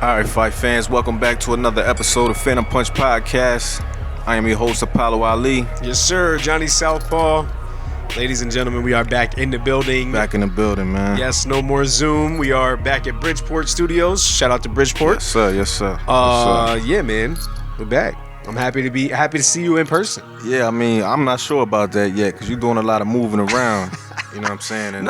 All right, fight fans, welcome back to another episode of Phantom Punch Podcast. I am your host, Apollo Ali. Yes, sir, Johnny Southpaw. Ladies and gentlemen, we are back in the building. Back in the building, man. Yes, no more Zoom. We are back at Bridgeport Studios. Shout out to Bridgeport. Yes, sir. Yes, sir. Yeah, man, we're back. I'm happy to see you in person. Yeah, I mean, I'm not sure about that yet because you're doing a lot of moving around. You know what I'm saying? And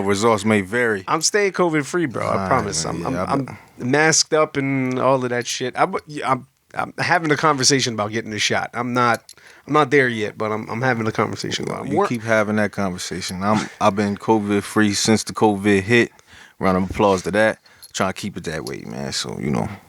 results may vary. I'm staying COVID free, bro. I promise. I'm masked up and all of that shit. I'm having a conversation about getting the shot. I'm not there yet, but I'm having a conversation about it. You keep having that conversation. I've been COVID free since the COVID hit. Round of applause to that. Trying to keep it that way, man. So,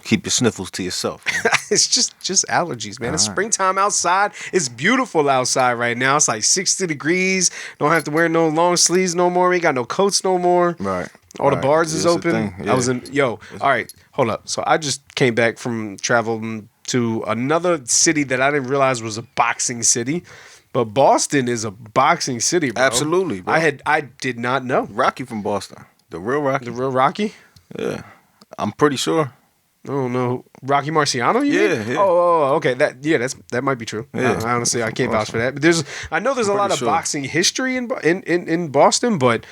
keep your sniffles to yourself. It's just allergies, man. It's springtime outside. It's beautiful outside right now. It's like 60 degrees. Don't have to wear no long sleeves no more. We ain't got no coats no more. Right. All the bars is open. Yeah. I was in, all right, hold up. So I just came back from traveling to another city that I didn't realize was a boxing city. But Boston is a boxing city, bro. Absolutely, bro. I did not know. Rocky from Boston. The real Rocky. The real Rocky? Yeah. I'm pretty sure. Oh no, Rocky Marciano? You mean? Yeah. Oh, okay. That might be true. Yeah. Honestly, I can't vouch for that. But I know there's a lot of boxing history in Boston, but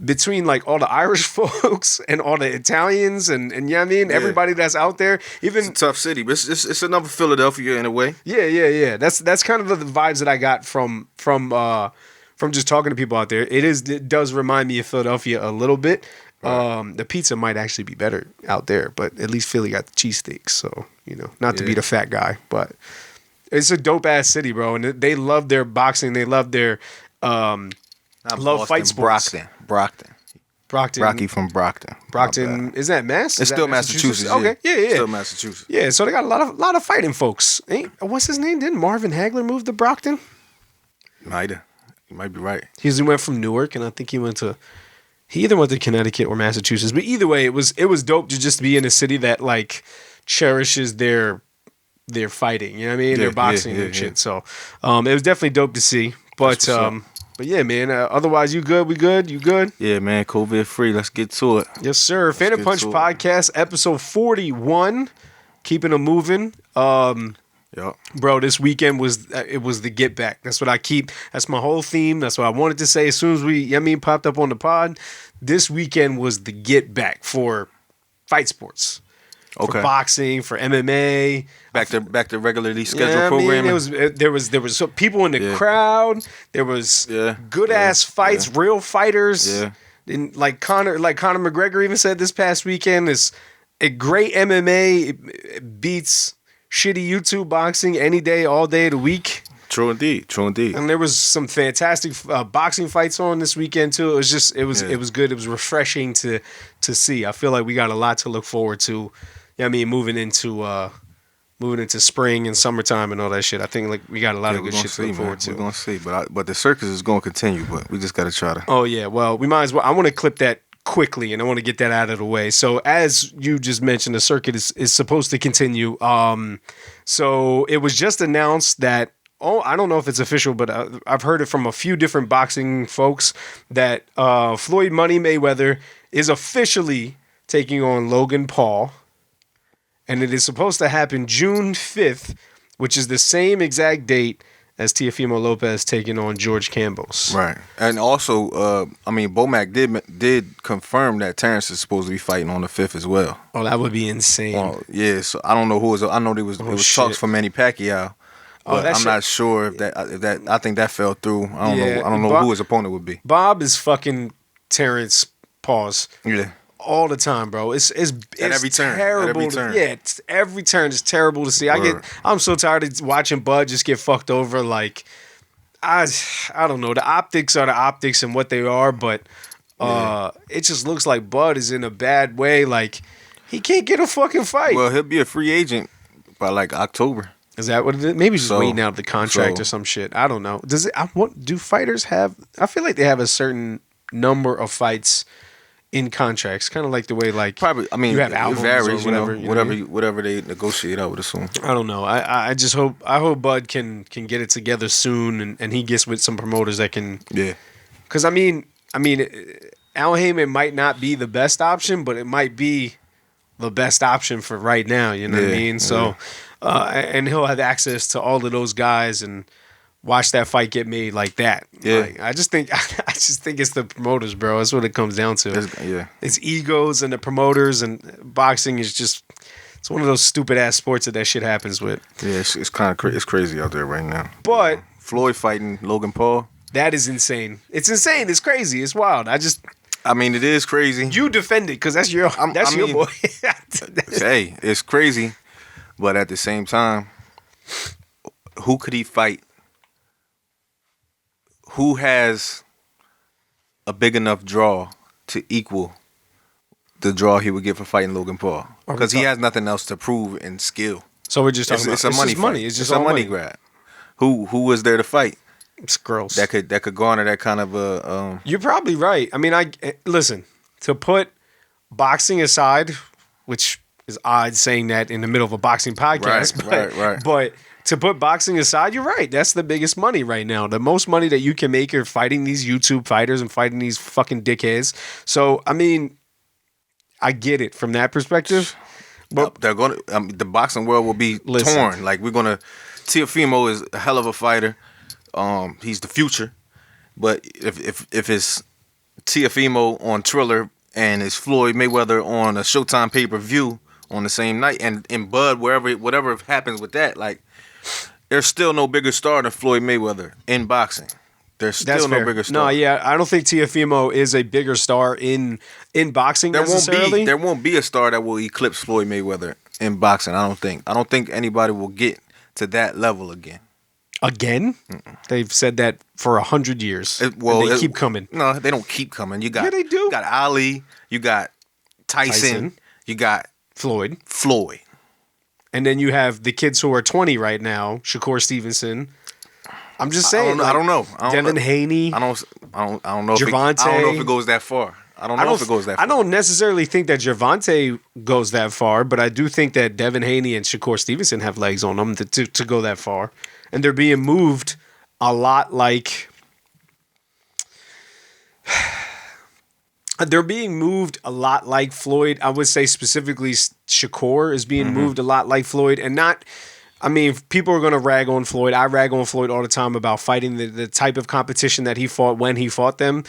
between like all the Irish folks and all the Italians and you know what I mean, everybody that's out there, even it's a tough city, but it's another Philadelphia in a way. Yeah. That's kind of the vibes that I got from just talking to people out there. It does remind me of Philadelphia a little bit. Right. The pizza might actually be better out there, but at least Philly got the cheesesteaks, so not to be the fat guy, but it's a dope ass city, bro. And they love their boxing, they love their love fight sports. Brockton. Rocky from Brockton. Brockton, is that Mass? It's still Massachusetts. Okay, yeah. Still Massachusetts. Yeah, so they got a lot of fighting folks. What's his name? Didn't Marvin Hagler move to Brockton? You might be right. He went from Newark, and I think he either went to Connecticut or Massachusetts. But either way, it was dope to just be in a city that like cherishes their fighting. You know what I mean? Their boxing and shit. So it was definitely dope to see. But yeah, man. Otherwise, you good? We good? You good? Yeah, man. COVID free. Let's get to it. Yes, sir. Phantom Punch Podcast, episode 41. Keeping them moving. Yep. Bro, this weekend was the get back. That's what I keep. That's my whole theme. That's what I wanted to say as soon as we popped up on the pod. This weekend was the get back for fight sports. Okay. For boxing, for MMA. Back to regularly scheduled programming. There was people in the crowd. There was good ass fights, real fighters. Yeah. And like Conor McGregor even said this past weekend, is a great MMA beats shitty YouTube boxing any day, all day of the week. True indeed. And there was some fantastic boxing fights on this weekend too. It was good. It was refreshing to see. I feel like we got a lot to look forward to. Moving into spring and summertime and all that shit. I think like we got a lot of good shit to look forward to. We're gonna see, but the circus is gonna continue. But we just gotta try to. Oh yeah, well we might as well. I want to clip that quickly, and I want to get that out of the way. So as you just mentioned, the circuit is supposed to continue. So it was just announced that, I don't know if it's official, but I've heard it from a few different boxing folks that Floyd Money Mayweather is officially taking on Logan Paul, and it is supposed to happen June 5th, which is the same exact date as Teofimo Lopez taking on George Campos. Right. And also, Bomac did confirm that Terrence is supposed to be fighting on the 5th as well. Oh, that would be insane. Yeah, so I don't know who was. I know there was talks for Manny Pacquiao, but I'm not sure if that. I think that fell through. I don't know who his opponent would be. Bob is fucking Terrence Paws. Yeah. All the time, bro. It's at every turn. Terrible. At every turn. It's every turn is terrible to see. I'm so tired of watching Bud just get fucked over. Like, I don't know. The optics are the optics and what they are, but it just looks like Bud is in a bad way. Like, he can't get a fucking fight. Well, he'll be a free agent by like October. Is that what it is? Maybe he's just waiting out the contract or some shit. I don't know. Do fighters have? I feel like they have a certain number of fights in contracts, kind of like the way like probably. I mean, you have albums it varies, or whatever, whatever they negotiate, I would assume. I don't know. I just hope Bud can get it together soon, and he gets with some promoters that can. Yeah. Because I mean, Al Heyman might not be the best option, but it might be the best option for right now. You know what I mean? So, and he'll have access to all of those guys and watch that fight get made like that. Yeah. Like, I just think it's the promoters, bro. That's what it comes down to. It's egos and the promoters, and boxing is just. It's one of those stupid ass sports that shit happens with. Yeah, it's kind of it's crazy out there right now. But Floyd fighting Logan Paul. That is insane. It's insane. It's crazy. It's wild. I mean, it is crazy. You defend it because that's your boy. Hey, it's crazy, but at the same time, who could he fight? Who has a big enough draw to equal the draw he would get for fighting Logan Paul? Because he has nothing else to prove in skill. So we're just talking about it's a money fight. It's just a money grab. Who was there to fight? It's gross. That could garner that kind of a. You're probably right. I mean, listen, to put boxing aside, which is odd saying that in the middle of a boxing podcast, right. But to put boxing aside, you're right. That's the biggest money right now. The most money that you can make are fighting these YouTube fighters and fighting these fucking dickheads. So I mean, I get it from that perspective. But they're going to the boxing world will be torn. Like Teofimo is a hell of a fighter. He's the future. But if it's Teofimo on Triller and it's Floyd Mayweather on a Showtime pay-per-view on the same night, and in Bud, whatever happens with that, like there's still no bigger star than Floyd Mayweather in boxing. There's still no bigger star. No, yeah, I don't think Teofimo is a bigger star in boxing necessarily. There won't be a star that will eclipse Floyd Mayweather in boxing. I don't think anybody will get to that level again. Again? They've said that for 100 years. They keep coming. No, they don't keep coming. Yeah, they do. You got Ali. You got Tyson. You got Floyd. And then you have the kids who are 20 right now, Shakur Stevenson. I'm just saying. I don't know. Devin Haney. I don't know. Gervonta. I don't know if it goes that far. I don't know if it goes that far. I don't necessarily think that Gervonta goes that far, but I do think that Devin Haney and Shakur Stevenson have legs on them to go that far. And they're being moved a lot like... They're being moved a lot like Floyd. I would say specifically Shakur is being moved a lot like Floyd. And not... I mean, people are going to rag on Floyd. I rag on Floyd all the time about fighting the type of competition that he fought when he fought them.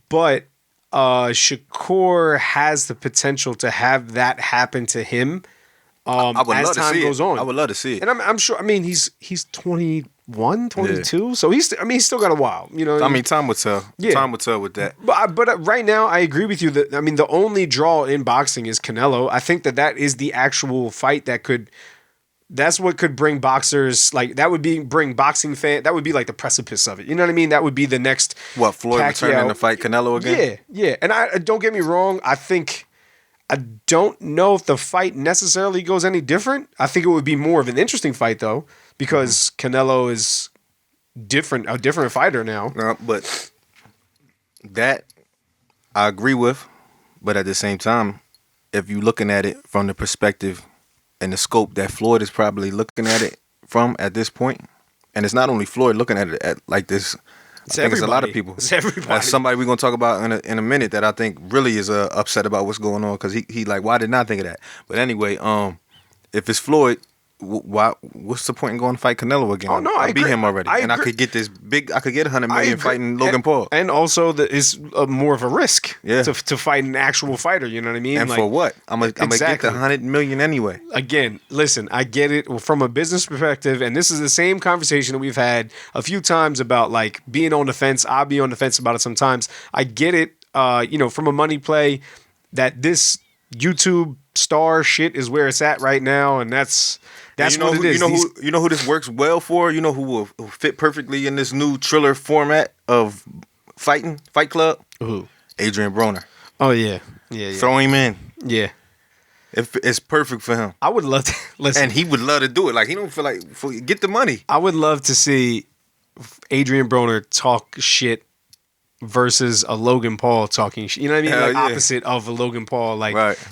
But Shakur has the potential to have that happen to him as time goes on. I would love to see it. And I'm sure, I mean, he's 21, 22, so he's still got a while. You know, I mean, time will tell. Yeah. Time will tell with that. But right now, I agree with you that, I mean, the only draw in boxing is Canelo. I think that is the actual fight that could... That's what could bring boxers, like, that would bring boxing fan, that would be like the precipice of it. You know what I mean? That would be the next Floyd returning to fight Canelo again? Yeah. And don't get me wrong, I don't know if the fight necessarily goes any different. I think it would be more of an interesting fight, though, because Canelo is a different fighter now. No, but that I agree with, but at the same time, if you're looking at it from the perspective and the scope that Floyd is probably looking at it from at this point, and it's not only Floyd looking at it like this. I think it's a lot of people. It's everybody. That's somebody we're gonna talk about in a minute that I think really is upset about what's going on because he like, why didn't I think of that? But anyway, if it's Floyd, what's the point in going to fight Canelo again? Oh no, I beat him already, I could get $100 million fighting Logan Paul, and also it's more of a risk, yeah, to fight an actual fighter. You know what I mean? And like, for what? I'm gonna get the $100 million anyway. Again, listen, I get it from a business perspective, and this is the same conversation that we've had a few times about like being on the fence. I'll be on the fence about it sometimes. I get it, from a money play that this YouTube star shit is where it's at right now, and that's what it is. You know who this works well for? You know who will fit perfectly in this new Triller format of Fight Club? Who? Adrian Broner. Oh yeah. Throw him in. Yeah. It's perfect for him. I would love to listen. And he would love to do it. Like, he don't feel like get the money. I would love to see Adrian Broner talk shit versus a Logan Paul talking shit. You know what I mean? Opposite of a Logan Paul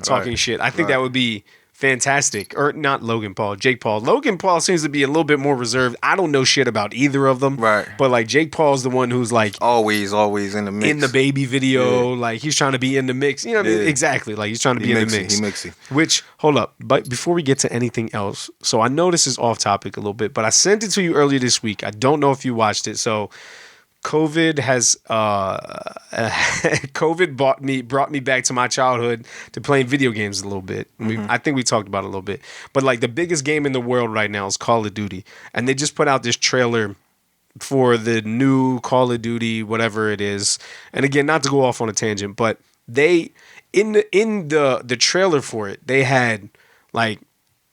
talking shit. I think that would be fantastic. Or not Logan Paul, Jake Paul. Logan Paul seems to be a little bit more reserved. I don't know shit about either of them. Right. But like Jake Paul's the one who's like always in the mix. in the baby video. Like he's trying to be in the mix. You know what I mean? Exactly. Like he's trying to be in the mix. He mixy. Which, hold up. But before we get to anything else, so I know this is off topic a little bit, but I sent it to you earlier this week. I don't know if you watched it. So COVID has COVID brought me back to my childhood to playing video games a little bit. I think we talked about it a little bit. But like the biggest game in the world right now is Call of Duty. And they just put out this trailer for the new Call of Duty, whatever it is. And again, not to go off on a tangent, but they in the trailer for it, they had like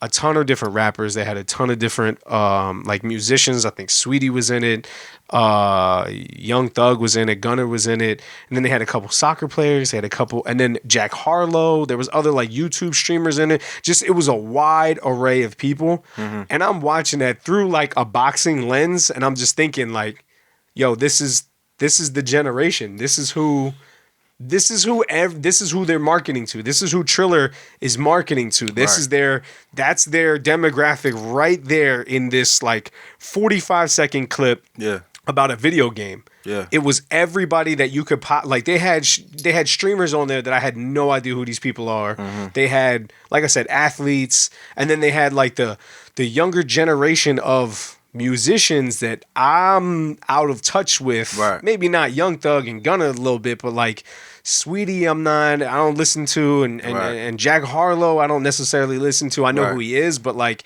a ton of different rappers. They had a ton of different like musicians. I think Sweetie was in it. Young Thug was in it. Gunner was in it. And then they had a couple soccer players. They had a couple, and then Jack Harlow. There was other like YouTube streamers in it. Just, it was a wide array of people. And I'm watching that through like a boxing lens, and I'm just thinking like, yo, this is the generation. This is who they're marketing to. This is who Triller is marketing to. That's their demographic right there in this like 45-second clip about a video game. Yeah. It was everybody that you could like they had streamers on there that I had no idea who these people are. They had, like I said, athletes, and then they had like the younger generation of musicians that I'm out of touch with. Right. Maybe not Young Thug and Gunna a little bit, but like Sweetie, I don't listen to, and Jack Harlow, I don't necessarily listen to. I know who he is, but like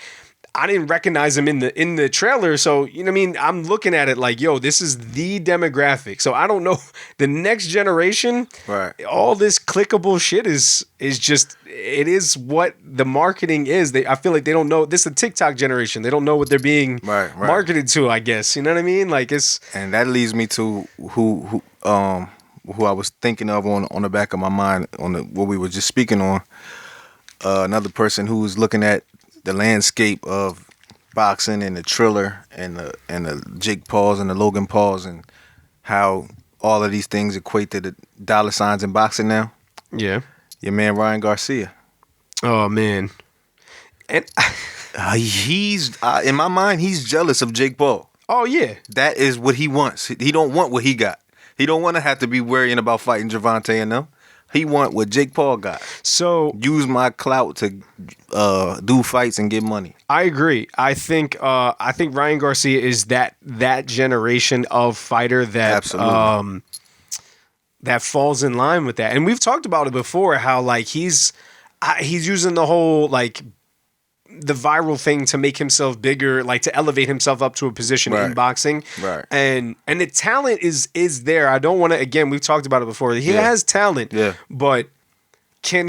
I didn't recognize him in the trailer. So, you know what I mean? I'm looking at it like, yo, this is the demographic. So I don't know, the next generation, all this clickable shit is just, it is what the marketing is. I feel like they don't know. This is the TikTok generation. They don't know what they're being marketed to, I guess. You know what I mean? Like and that leads me to who I was thinking of on the back of my mind what we were just speaking on. Another person who's looking at the landscape of boxing and the Triller and the Jake Pauls and the Logan Pauls and how all of these things equate to the dollar signs in boxing now. Yeah. Your man Ryan Garcia. Oh man. And he's in my mind, he's jealous of Jake Paul. Oh yeah. That is what he wants. He don't want what he got. He don't want to have to be worrying about fighting Gervonta and them. He want what Jake Paul got. So use my clout to do fights and get money. I agree. I think Ryan Garcia is that generation of fighter that that falls in line with that. And we've talked about it before, how like he's using the whole like the viral thing to make himself bigger, like to elevate himself up to a position in boxing. Right. And the talent is there. I don't want to, again, we've talked about it before. He has talent. Yeah. But can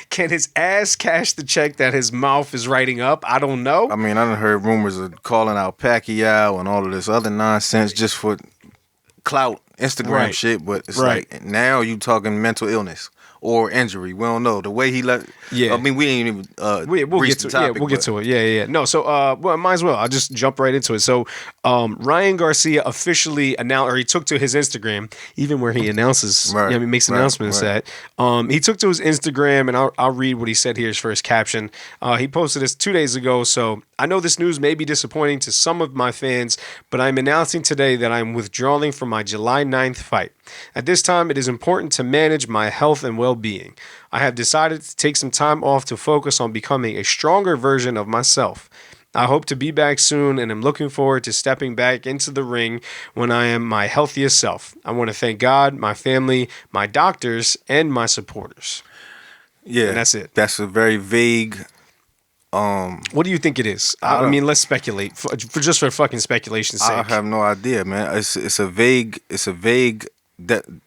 his ass cash the check that his mouth is writing up? I don't know. I mean, I done heard rumors of calling out Pacquiao and all of this other nonsense just for clout, Instagram shit, but it's like now you talking mental illness or injury. We don't know. The way he let... Yeah. I mean, we ain't even we'll get to topic, we'll get to it. Yeah. No, so, well, might as well. I'll just jump right into it. So, Ryan Garcia officially announced, or he took to his Instagram, even where he announces, he makes announcements that. He took to his Instagram, and I'll read what he said here for his caption. He posted this 2 days ago, so I know this news may be disappointing to some of my fans, but I'm announcing today that I'm withdrawing from my July 9th fight. At this time, it is important to manage my health and well-being. I have decided to take some time off to focus on becoming a stronger version of myself. I hope to be back soon, and I'm looking forward to stepping back into the ring when I am my healthiest self. I want to thank God, my family, my doctors, and my supporters. Yeah, and that's it. That's a very vague... what do you think it is? I mean, let's speculate for fucking speculation's sake. I have no idea, man. It's a vague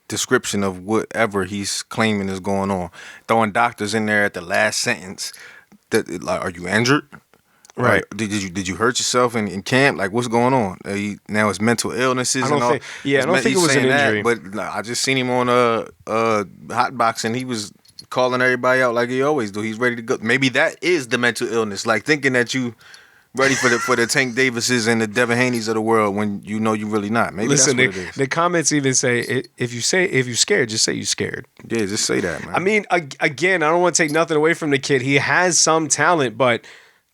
description of whatever he's claiming is going on. Throwing doctors in there at the last sentence. Like, are you injured? Right. Did you hurt yourself in camp? Like, what's going on? Now it's mental illnesses and all. I don't think it was an injury. But like, I just seen him on hot boxing. He was calling everybody out like he always do. He's ready to go. Maybe that is the mental illness. Like thinking that you ready for the Tank Davises and the Devin Haneys of the world when you know you're really not. Maybe Listen, that's what it is. the comments even say if you're scared, just say you're scared. Yeah, just say that, man. I mean, again, I don't want to take nothing away from the kid. He has some talent, but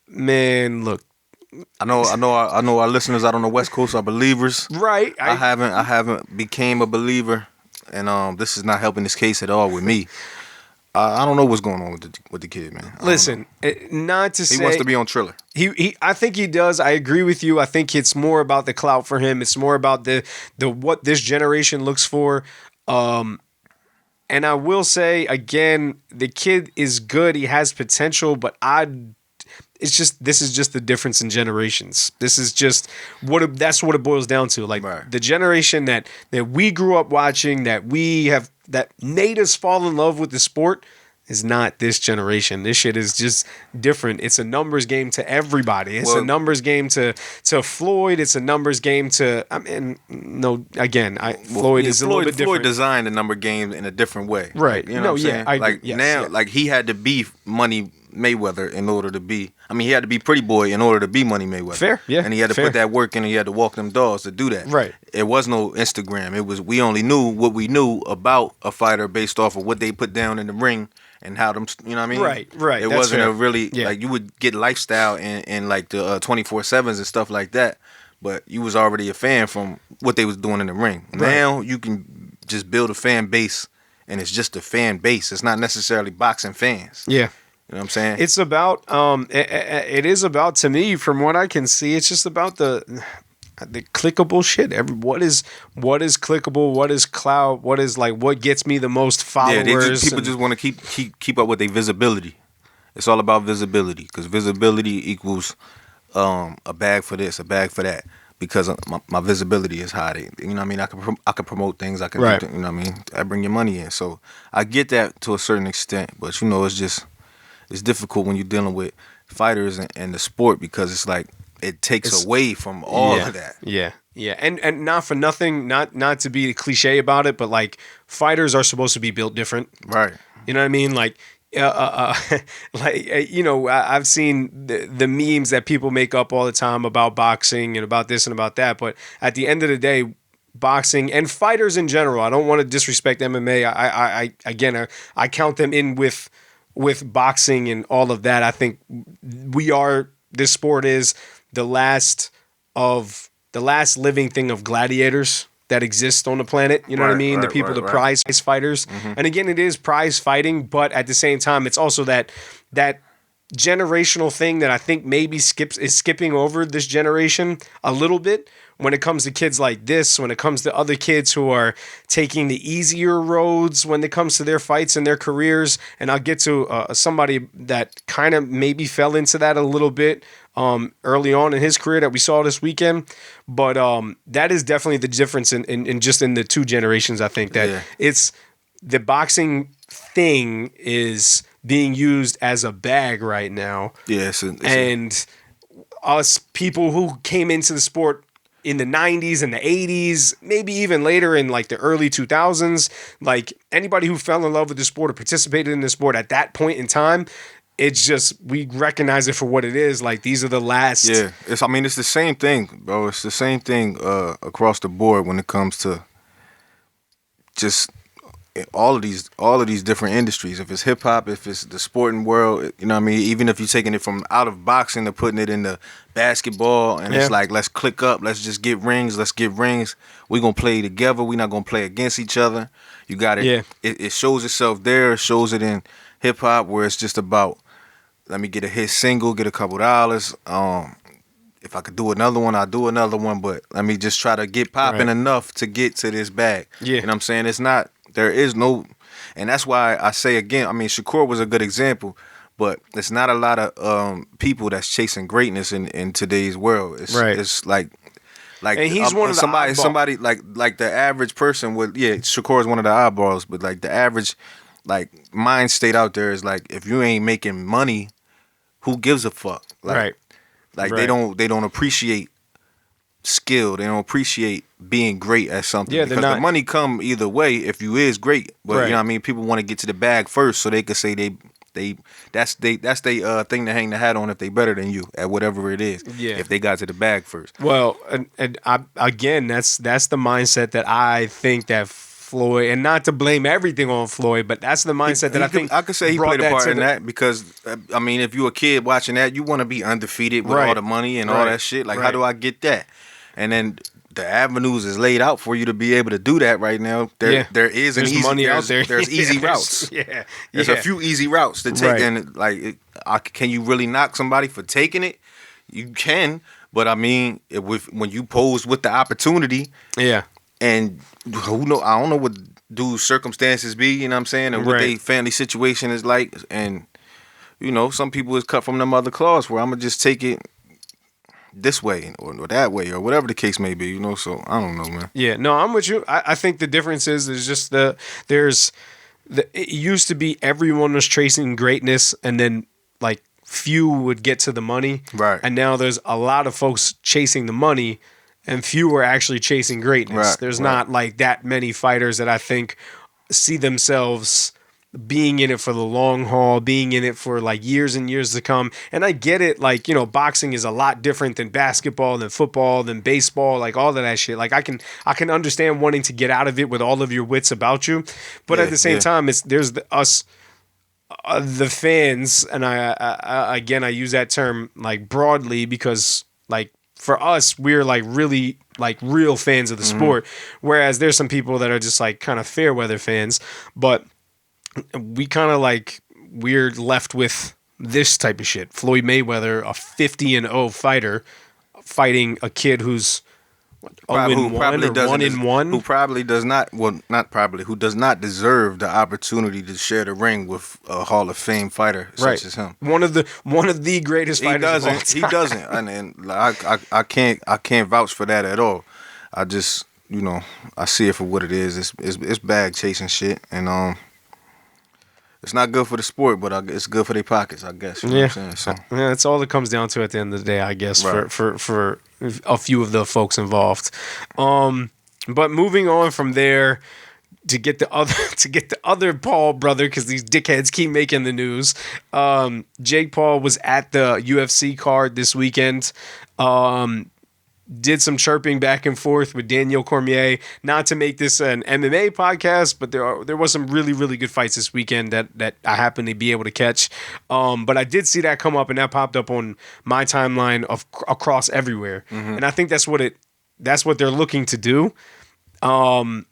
man, look. I know our listeners out on the West Coast are believers. Right. I haven't became a believer, and this is not helping this case at all with me. I don't know what's going on with the kid, man. Listen, not to say he wants to be on Triller. I think he does. I agree with you. I think it's more about the clout for him. It's more about the what this generation looks for. And I will say again, the kid is good. He has potential, but this is just the difference in generations. This is just that's what it boils down to. Like right. The generation that we grew up watching, that made us fall in love with the sport is not this generation. This shit is just different. It's a numbers game to everybody. It's a numbers game to Floyd. It's a numbers game to Floyd is a little bit different. Floyd designed the number game in a different way. Right. You know what I'm saying? Like he had to be Money Mayweather in order to be. I mean, he had to be Pretty Boy in order to be Money Mayweather. Fair, yeah. And he had to put that work in, and he had to walk them dogs to do that. Right. It was no Instagram. It was we only knew what we knew about a fighter based off of what they put down in the ring and how them. You know what I mean? Right. It That's wasn't fair. a really Yeah. like you would get lifestyle and like the 24/7s and stuff like that, but you was already a fan from what they was doing in the ring. Right. Now you can just build a fan base, and it's just a fan base. It's not necessarily boxing fans. Yeah. You know what I'm saying? It's about it is about, to me, from what I can see, it's just about the clickable shit. What is clickable? What is clout? What is like what gets me the most followers? People just want to keep up with their visibility. It's all about visibility because visibility equals a bag for this, a bag for that. Because my visibility is high. You know what I mean? I can promote things. I can right. do, you know what I mean? I bring your money in. So I get that to a certain extent, but you know it's difficult when you're dealing with fighters and the sport because it's like it takes away from all of that. Yeah. Yeah. And not for nothing, not to be cliche about it, but like fighters are supposed to be built different. Right. You know what I mean? Like I've seen the memes that people make up all the time about boxing and about this and about that, but at the end of the day, boxing and fighters in general, I don't want to disrespect MMA. I count them in with boxing and all of that. I think this sport is the last living thing of gladiators that exist on the planet. You know what I mean? The people, the prize fighters. Mm-hmm. And again, it is prize fighting, but at the same time, it's also that generational thing that I think maybe is skipping over this generation a little bit when it comes to kids like this, when it comes to other kids who are taking the easier roads when it comes to their fights and their careers. And I'll get to somebody that kind of maybe fell into that a little bit early on in his career that we saw this weekend. But that is definitely the difference in just in the two generations. I think that it's the boxing thing is being used as a bag right now. Yes. And us people who came into the sport in the 90s and the 80s, maybe even later in like the early 2000s, like anybody who fell in love with the sport or participated in the sport at that point in time, it's just, we recognize it for what it is. Like these are the last. Yeah, it's the same thing, bro. It's the same thing across the board when it comes to just all of these different industries. If it's hip hop, if it's the sporting world, you know what I mean? Even if you're taking it from out of boxing to putting it into basketball, and it's like, let's click up, let's just get rings, we're gonna play together, we're not gonna play against each other. You got it. Yeah. It shows itself there, it shows it in hip hop where it's just about, let me get a hit single, get a couple dollars. If I could do another one, I'll do another one, but let me just try to get popping enough to get to this bag. Yeah. You know what I'm saying? It's not, there is no, and that's why I say again, I mean, Shakur was a good example, but it's not a lot of people that's chasing greatness in today's world. It's like and he's one of the somebody like the average person would, Shakur is one of the eyeballs, but like the average like mind state out there is like, if you ain't making money, who gives a fuck? Like, they don't appreciate skill. They don't appreciate being great at something. Yeah, because the money come either way if you is great. But you know what I mean? People want to get to the bag first so they could say that's they thing to hang the hat on if they better than you at whatever it is. Yeah. If they got to the bag first. Well, and again, that's the mindset that I think that Floyd, and not to blame everything on Floyd, but that's the mindset that I could say he played a part in that because I mean, if you're a kid watching that, you want to be undefeated with all the money and all that shit. Like, how do I get that? And then the avenues is laid out for you to be able to do that right now. There is an easy money out there. There's easy routes. There's a few easy routes to take. And like, can you really knock somebody for taking it? You can, but I mean, when you pose with the opportunity, and who know? I don't know what dude's circumstances be. You know what I'm saying, and what their family situation is like, and you know, some people is cut from them other claws where I'm gonna just take it this way or that way or whatever the case may be, you know. So I don't know, man. Yeah, no, I'm with you. I think the difference is just it used to be everyone was chasing greatness and then like few would get to the money. Right. And now there's a lot of folks chasing the money and few are actually chasing greatness. Right, There's not like that many fighters that I think see themselves being in it for the long haul, being in it for like years and years to come. And I get it, like, you know, boxing is a lot different than basketball, than football, than baseball, like all of that shit. Like I can understand wanting to get out of it with all of your wits about you, but at the same time, there's the fans, and I again I use that term like broadly because like for us we're like really like real fans of the sport, whereas there's some people that are just like kind of fair weather fans, but we kind of like we're left with this type of shit. Floyd Mayweather, a 50-0 fighter, fighting a kid who's 0-1 or 1-1, who probably does not, well, not probably, who does not deserve the opportunity to share the ring with a Hall of Fame fighter such as him. One of the greatest fighters of all time. He doesn't, and I can't vouch for that at all. I just, you know, I see it for what it is. It's bag chasing shit, and it's not good for the sport, but it's good for their pockets, I guess. You know what I'm saying? So. Yeah, that's all it comes down to at the end of the day, I guess, for a few of the folks involved. But moving on from there to get the other Paul brother, because these dickheads keep making the news. Jake Paul was at the UFC card this weekend. Did some chirping back and forth with Daniel Cormier. Not to make this an MMA podcast, but there was some really, really good fights this weekend that I happened to be able to catch. But I did see that come up, and that popped up on my timeline across everywhere. And I think that's what they're looking to do. I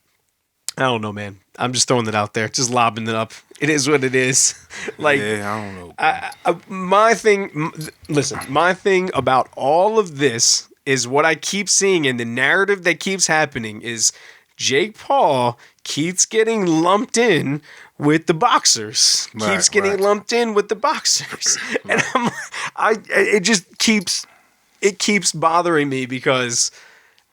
don't know, man. I'm just throwing it out there, just lobbing it up. It is what it is. Like, I don't know. My thing about all of this is what I keep seeing, and the narrative that keeps happening is Jake Paul keeps getting lumped in with the boxers. Lumped in with the boxers. And it keeps bothering me because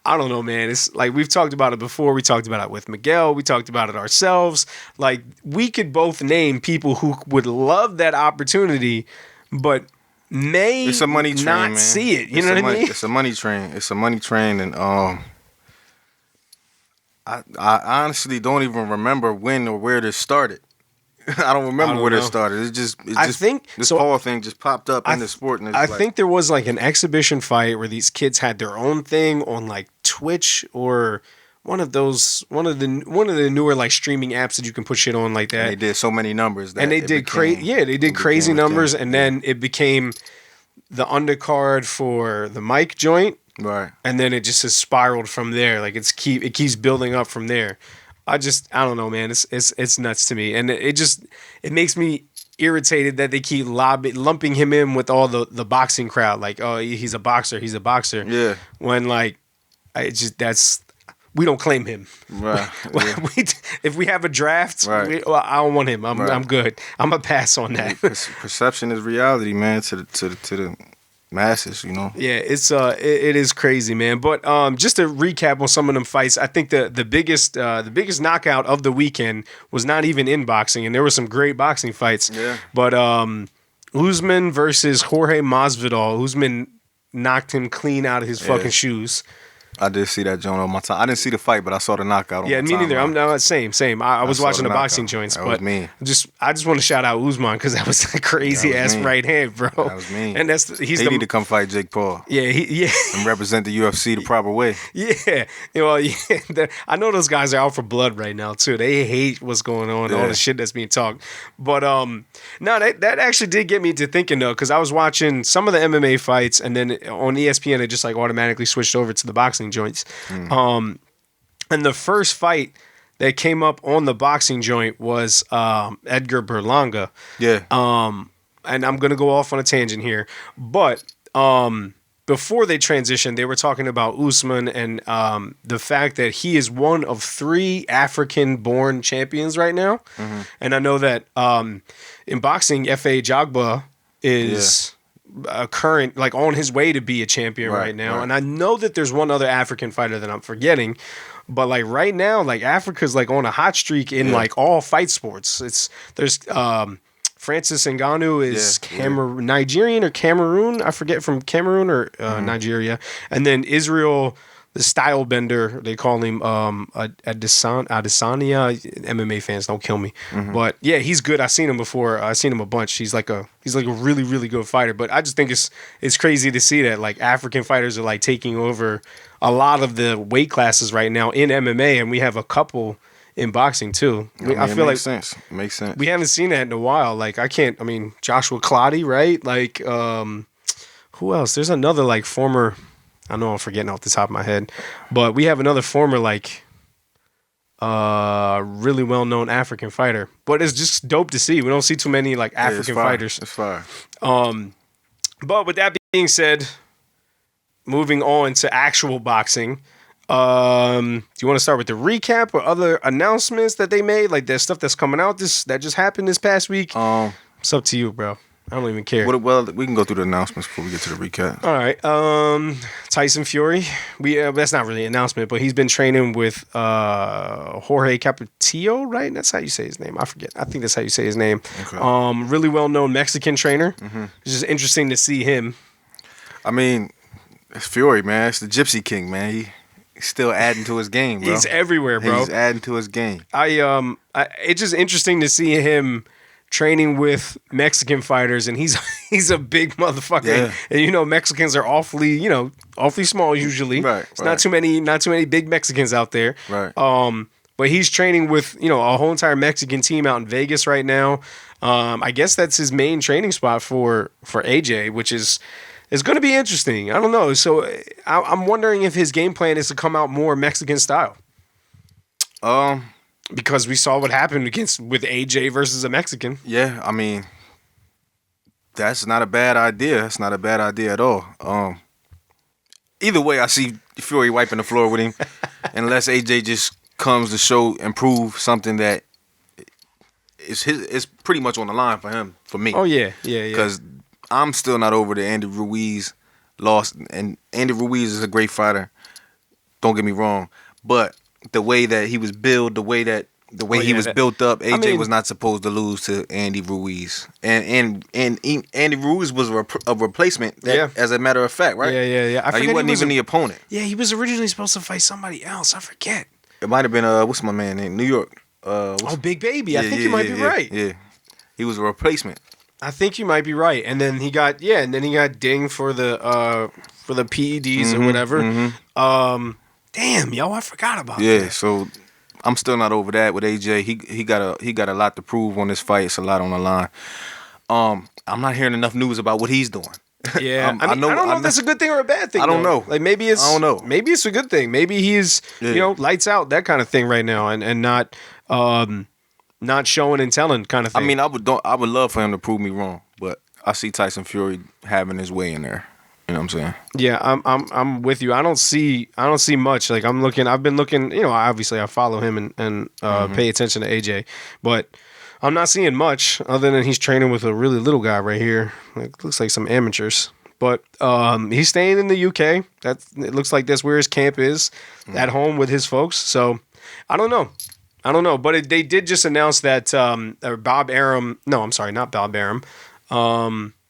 I don't know, man. It's like we've talked about it before. We talked about it with Miguel. We talked about it ourselves. Like, we could both name people who would love that opportunity, but it's a money train, not man. See it. You know what I mean? It's a money train, and I honestly don't even remember when or where this started. I don't remember where this started. I think this Paul thing just popped up in the sport. And I think there was like an exhibition fight where these kids had their own thing on like Twitch or one of the newer like streaming apps that you can put shit on like that. And they did so many numbers that and they did crazy numbers, and then it became the undercard for the Mike joint, right? And then it just has spiraled from there. Like it keeps building up from there. I don't know, man. It's nuts to me, and it makes me irritated that they keep lumping him in with all the boxing crowd. Like, oh, he's a boxer. Yeah. When like, we don't claim him. Right. If we have a draft, I don't want him. I'm good. I'm a pass on that. Perception is reality, man. To the masses, you know. Yeah, it is crazy, man. But just to recap on some of them fights, I think the biggest knockout of the weekend was not even in boxing, and there were some great boxing fights. Yeah. But Usman versus Jorge Masvidal. Usman knocked him clean out of his fucking shoes. I did see that joint on my time. I didn't see the fight, but I saw the knockout. On Yeah, my me neither. timeline. I'm same. I was watching the boxing knockout. joints, That but was mean. I just want to shout out Usman because that was a crazy ass mean. right hand, bro. That was mean. And He need to come fight Jake Paul. Yeah. And represent the UFC the proper way. Yeah, I know those guys are out for blood right now too. They hate what's going on, all the shit that's being talked. But no, that actually did get me to thinking though, because I was watching some of the MMA fights, and then on ESPN it just like automatically switched over to the boxing joints. And the first fight that came up on the boxing joint was Edgar Berlanga. Yeah. And I'm gonna go off on a tangent here, but before they transitioned, they were talking about Usman and the fact that he is one of 3 African-born champions right now. And I know that in boxing, F.A. Jagba is a current, like on his way to be a champion right now. Right. And I know that there's one other African fighter that I'm forgetting. But like right now, like Africa's like on a hot streak in like all fight sports. There's Francis Ngannou is Nigerian or Cameroon. I forget, from Cameroon or Nigeria. And then Israel, the style bender, they call him Adesanya. MMA fans, don't kill me. But yeah, he's good. I've seen him before. I've seen him a bunch. He's like a really, really good fighter. But I just think it's crazy to see that like African fighters are like taking over a lot of the weight classes right now in MMA, and we have a couple in boxing too. I feel like makes sense. We haven't seen that in a while. Like Joshua Clottey, right? Like who else? There's another like former, I know I'm forgetting off the top of my head, but we have another former like really well-known African fighter. But it's just dope to see. We don't see too many like African fighters. It's fire. But with that being said, moving on to actual boxing, do you want to start with the recap or other announcements that they made? Like there's stuff that's coming out that just happened this past week. It's up to you, bro. I don't even care. Well, we can go through the announcements before we get to the recap. All right. Tyson Fury. That's not really an announcement, but he's been training with Jorge Capetillo, right? That's how you say his name. I forget. I think that's how you say his name. Okay. Really well-known Mexican trainer. It's just interesting to see him. I mean, it's Fury, man. It's the Gypsy King, man. He's still adding to his game, bro. He's everywhere, bro. He's adding to his game. It's just interesting to see him training with Mexican fighters, and he's a big motherfucker. Yeah. And Mexicans are awfully small usually. Right. Not too many big Mexicans out there. Right. But he's training with a whole entire Mexican team out in Vegas right now. I guess that's his main training spot for AJ, which is going to be interesting. I don't know. So I'm wondering if his game plan is to come out more Mexican style. Because we saw what happened with AJ versus a Mexican. Yeah, I mean, that's not a bad idea. That's not a bad idea at all. Either way, I see Fury wiping the floor with him, unless AJ just comes to show and prove something that is pretty much on the line for him, for me. Oh yeah. Because I'm still not over the Andy Ruiz loss, and Andy Ruiz is a great fighter. Don't get me wrong, but the way that he was built, the way he was built up, AJ was not supposed to lose to Andy Ruiz, and Andy Ruiz was a replacement. As a matter of fact, right? Yeah. He wasn't even the opponent. Yeah, he was originally supposed to fight somebody else. I forget. It might have been what's my man name? New York. Big Baby. I think you might be right. Yeah, he was a replacement. I think you might be right. And then he got dinged for the PEDs or whatever. Damn, yo, I forgot about that. Yeah, so I'm still not over that with AJ. He got a lot to prove on this fight. It's a lot on the line. I'm not hearing enough news about what he's doing. Yeah, I don't know if that's a good thing or a bad thing. I don't know. Like maybe it's. I don't know. Maybe it's a good thing. Maybe he's lights out, that kind of thing right now, and not showing and telling kind of thing. I mean, I would love for him to prove me wrong, but I see Tyson Fury having his way in there. You know what I'm saying? Yeah, I'm with you. I don't see much. Like I've been looking, obviously I follow him and pay attention to AJ, but I'm not seeing much other than he's training with a really little guy right here. Like, looks like some amateurs. But he's staying in the UK. It looks like that's where his camp is, at home with his folks. So I don't know. But they did just announce that Bob Arum. No, I'm sorry, not Bob Arum.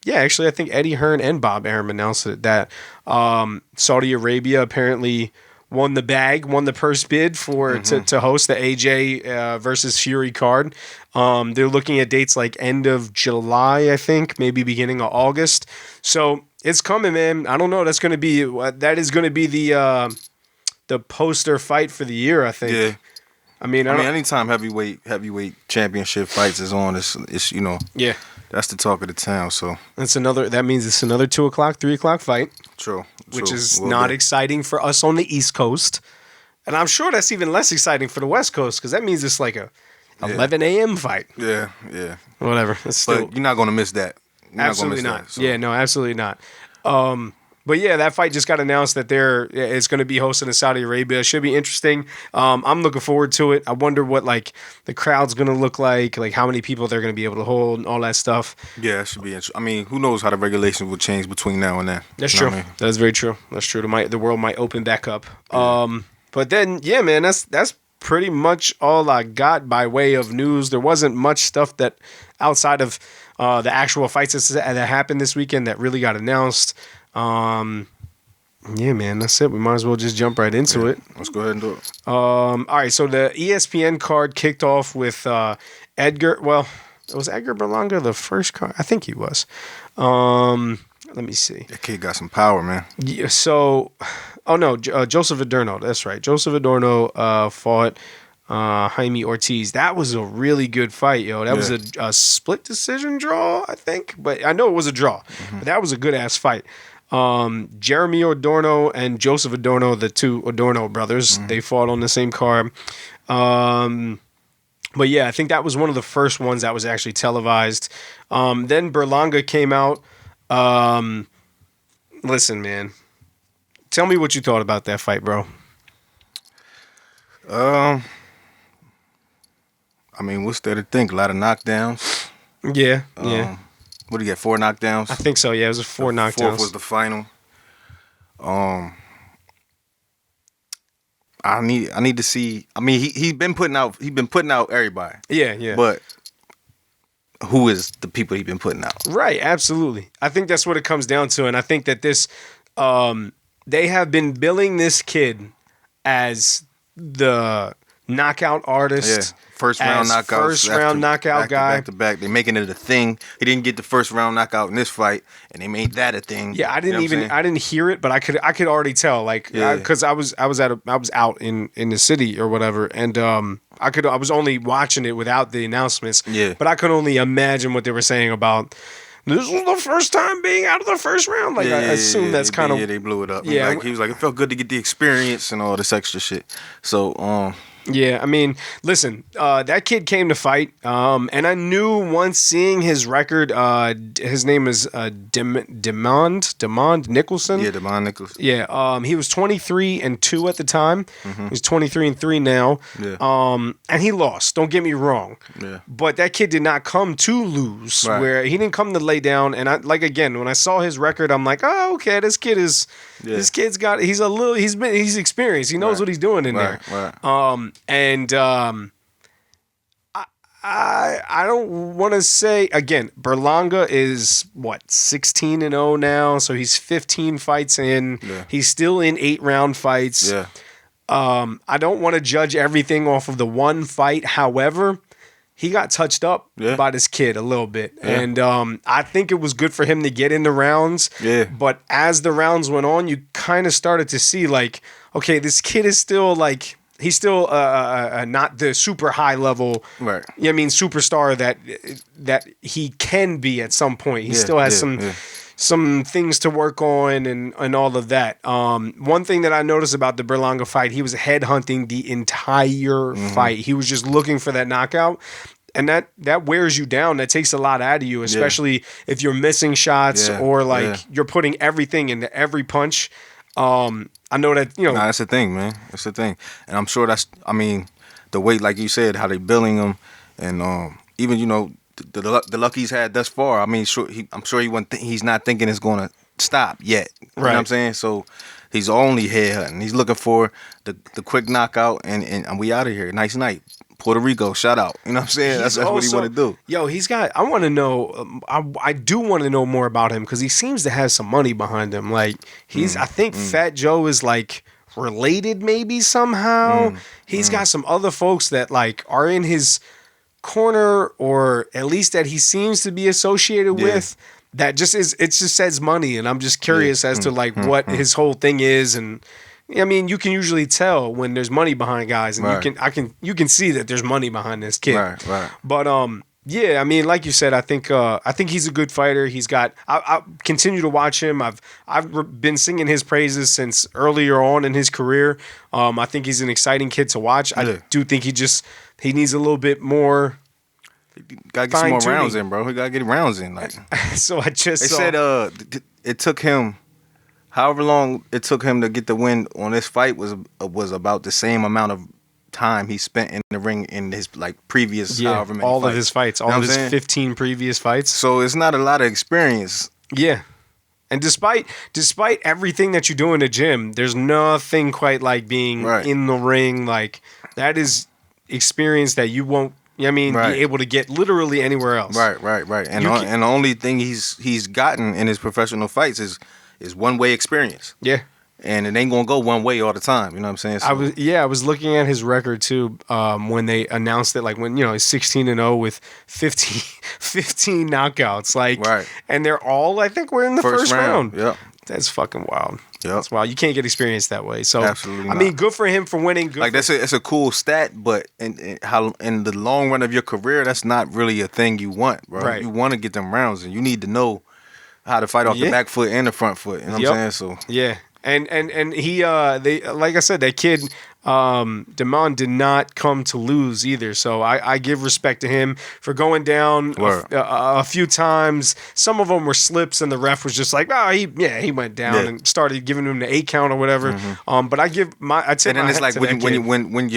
Yeah, actually, I think Eddie Hearn and Bob Arum announced it, that Saudi Arabia apparently won the purse bid for to host the AJ versus Fury card. They're looking at dates like end of July, I think, maybe beginning of August. So it's coming, man. I don't know. That is going to be the poster fight for the year, I think. Yeah. I mean, anytime heavyweight championship fights is on, it's yeah, that's the talk of the town. So that means it's another 2:00, 3:00 fight. True. Which is not exciting for us on the East Coast. And I'm sure that's even less exciting for the West Coast because that means it's like a 11 a.m. fight. Yeah. Whatever. But you're not going to miss that. Absolutely not. Yeah, no, absolutely not. But yeah, that fight just got announced that it's going to be hosted in Saudi Arabia. It should be interesting. I'm looking forward to it. I wonder what like the crowd's going to look like how many people they're going to be able to hold and all that stuff. Yeah, it should be interesting. I mean, who knows how the regulations will change between now and then. That's true. That's very true. That's true. The world might open back up. Yeah. But then, yeah, man, that's pretty much all I got by way of news. There wasn't much stuff that outside of the actual fights that happened this weekend that really got announced. Yeah, man, that's it. We might as well just jump right into it. Let's go ahead and do it. All right, so the ESPN card kicked off with Edgar. Well, was Edgar Berlanga the first card? I think he was. Let me see. That kid got some power, man. Yeah, so, Joseph Adorno. That's right. Joseph Adorno fought Jaime Ortiz. That was a really good fight, yo. That was a split decision draw, I think. But I know it was a draw. Mm-hmm. But that was a good-ass fight. Jeremy Adorno and Joseph Adorno, the two Adorno brothers, they fought on the same card. But yeah, I think that was one of the first ones that was actually televised. Then Berlanga came out. Listen, man. Tell me what you thought about that fight, bro. I mean, what's there to think? A lot of knockdowns. Yeah. What do you get? 4 knockdowns? I think so. Yeah, it was 4 knockdowns. 4th was the final. I need to see. I mean, he's been putting out everybody. Yeah. But who is the people he's been putting out? Right. Absolutely. I think that's what it comes down to, and I think that this, they have been billing this kid as the knockout artist. Yeah. First round knockout guy. Back to back. They're making it a thing. He didn't get the first round knockout in this fight, and they made that a thing. Yeah, I didn't hear it, but I could already tell, because I was out in the city or whatever, and I was only watching it without the announcements. Yeah. But I could only imagine what they were saying about. This was the first time being out of the first round. I assume that's kind of. Yeah, they blew it up. Yeah, he was like, it felt good to get the experience and all this extra shit. So, yeah, I mean, listen, that kid came to fight, and I knew once seeing his record, his name is Demond Nicholson. Yeah, Demond Nicholson. Yeah, he was 23-2 at the time. Mm-hmm. He's 23-3 now. Yeah. And he lost. Don't get me wrong. Yeah. But that kid did not come to lose. Right. Where he didn't come to lay down. And again, when I saw his record, I'm like, oh, okay, this kid is. Yeah. This kid's got. He's experienced. He knows what he's doing in there. Right. I don't want to say again. Berlanga is 16-0 now, so he's 15 fights in. Yeah. He's still in 8-round fights. Yeah. I don't want to judge everything off of the one fight. However, he got touched up by this kid a little bit, and I think it was good for him to get in the rounds. Yeah. But as the rounds went on, you kind of started to see okay, this kid is still he's still not the super high level, right? I mean, superstar that he can be at some point. He still has some things to work on and all of that. One thing that I noticed about the Berlanga fight, he was headhunting the entire fight. He was just looking for that knockout. And that wears you down. That takes a lot out of you, especially if you're missing shots or you're putting everything into every punch. I know that, Nah, that's the thing, man. That's the thing. And I'm sure the way, like you said, how they billing him, and even, the luck he's had thus far. I mean, I'm sure he's not thinking it's going to stop yet. You know what I'm saying? So he's only headhunting. He's looking for the quick knockout, and we out of here. Nice night. Puerto Rico, shout out. You know what I'm saying? That's what he want to do. Yo, I want to know, I do want to know more about him because he seems to have some money behind him. I think Fat Joe is related maybe somehow. He's got some other folks that like are in his corner, or at least that he seems to be associated with. That just is. It just says money, and I'm just curious as to like what his whole thing is. And I mean, you can usually tell when there's money behind guys, and you can see that there's money behind this kid. Right. But yeah, I mean, like you said, I think he's a good fighter. He's got. I continue to watch him. I've been singing his praises since earlier on in his career. I think he's an exciting kid to watch. I do think he needs a little bit more. Gotta get some more rounds in, bro. He gotta get rounds in. Like, so they said it took him however long it took him to get the win on this fight was about the same amount of time he spent in the ring in his like previous however many all fights. of his fights, all of his 15 previous fights. So it's not a lot of experience. Yeah. And despite everything that you do in the gym, there's nothing quite like being in the ring. Like that is experience that you won't be able to get literally anywhere else. Right. And the only thing he's gotten in his professional fights is one-way experience. Yeah. And it ain't gonna go one way all the time. You know what I'm saying? So, I was looking at his record too when they announced it, like when he's 16-0 with 15 knockouts, like, and they're all, I think, we're in the first round. Yep. That's fucking wild. Yep. That's wild. You can't get experience that way. So absolutely, I mean, good for him for winning. It's a cool stat, but in the long run of your career, that's not really a thing you want, bro. Right. You want to get them rounds, and you need to know how to fight off the back foot and the front foot. You know what I'm saying? So yeah. And he they, like I said, that kid Demond did not come to lose either. So I give respect to him for going down a few times. Some of them were slips, and the ref was just like, he went down and started giving him the 8 count or whatever. But I give I'd say, and then it's like when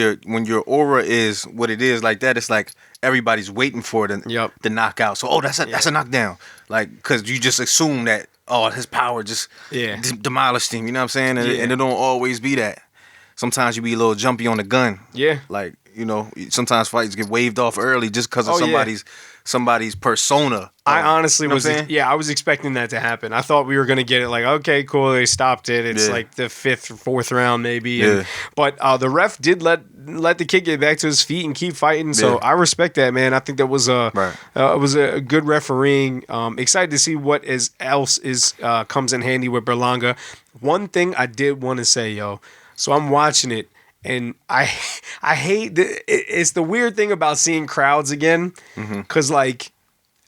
your aura is what it is like that, it's like everybody's waiting for the knockout. So that's a knockdown, like because you just assume that. Oh, his power just demolished him. You know what I'm saying? And it don't always be that. Sometimes you be a little jumpy on the gun. Yeah. Like, sometimes fights get waved off early just because of somebody's persona. I honestly I was expecting that to happen. I thought we were going to get it like, okay, cool, they stopped it. It's like the 5th or 4th round maybe. But the ref did let the kid get back to his feet and keep fighting. So I respect that, man. I think that was a good refereeing. Excited to see what else comes in handy with Berlanga. One thing I did want to say, so I'm watching it, and I hate it's the weird thing about seeing crowds again, because like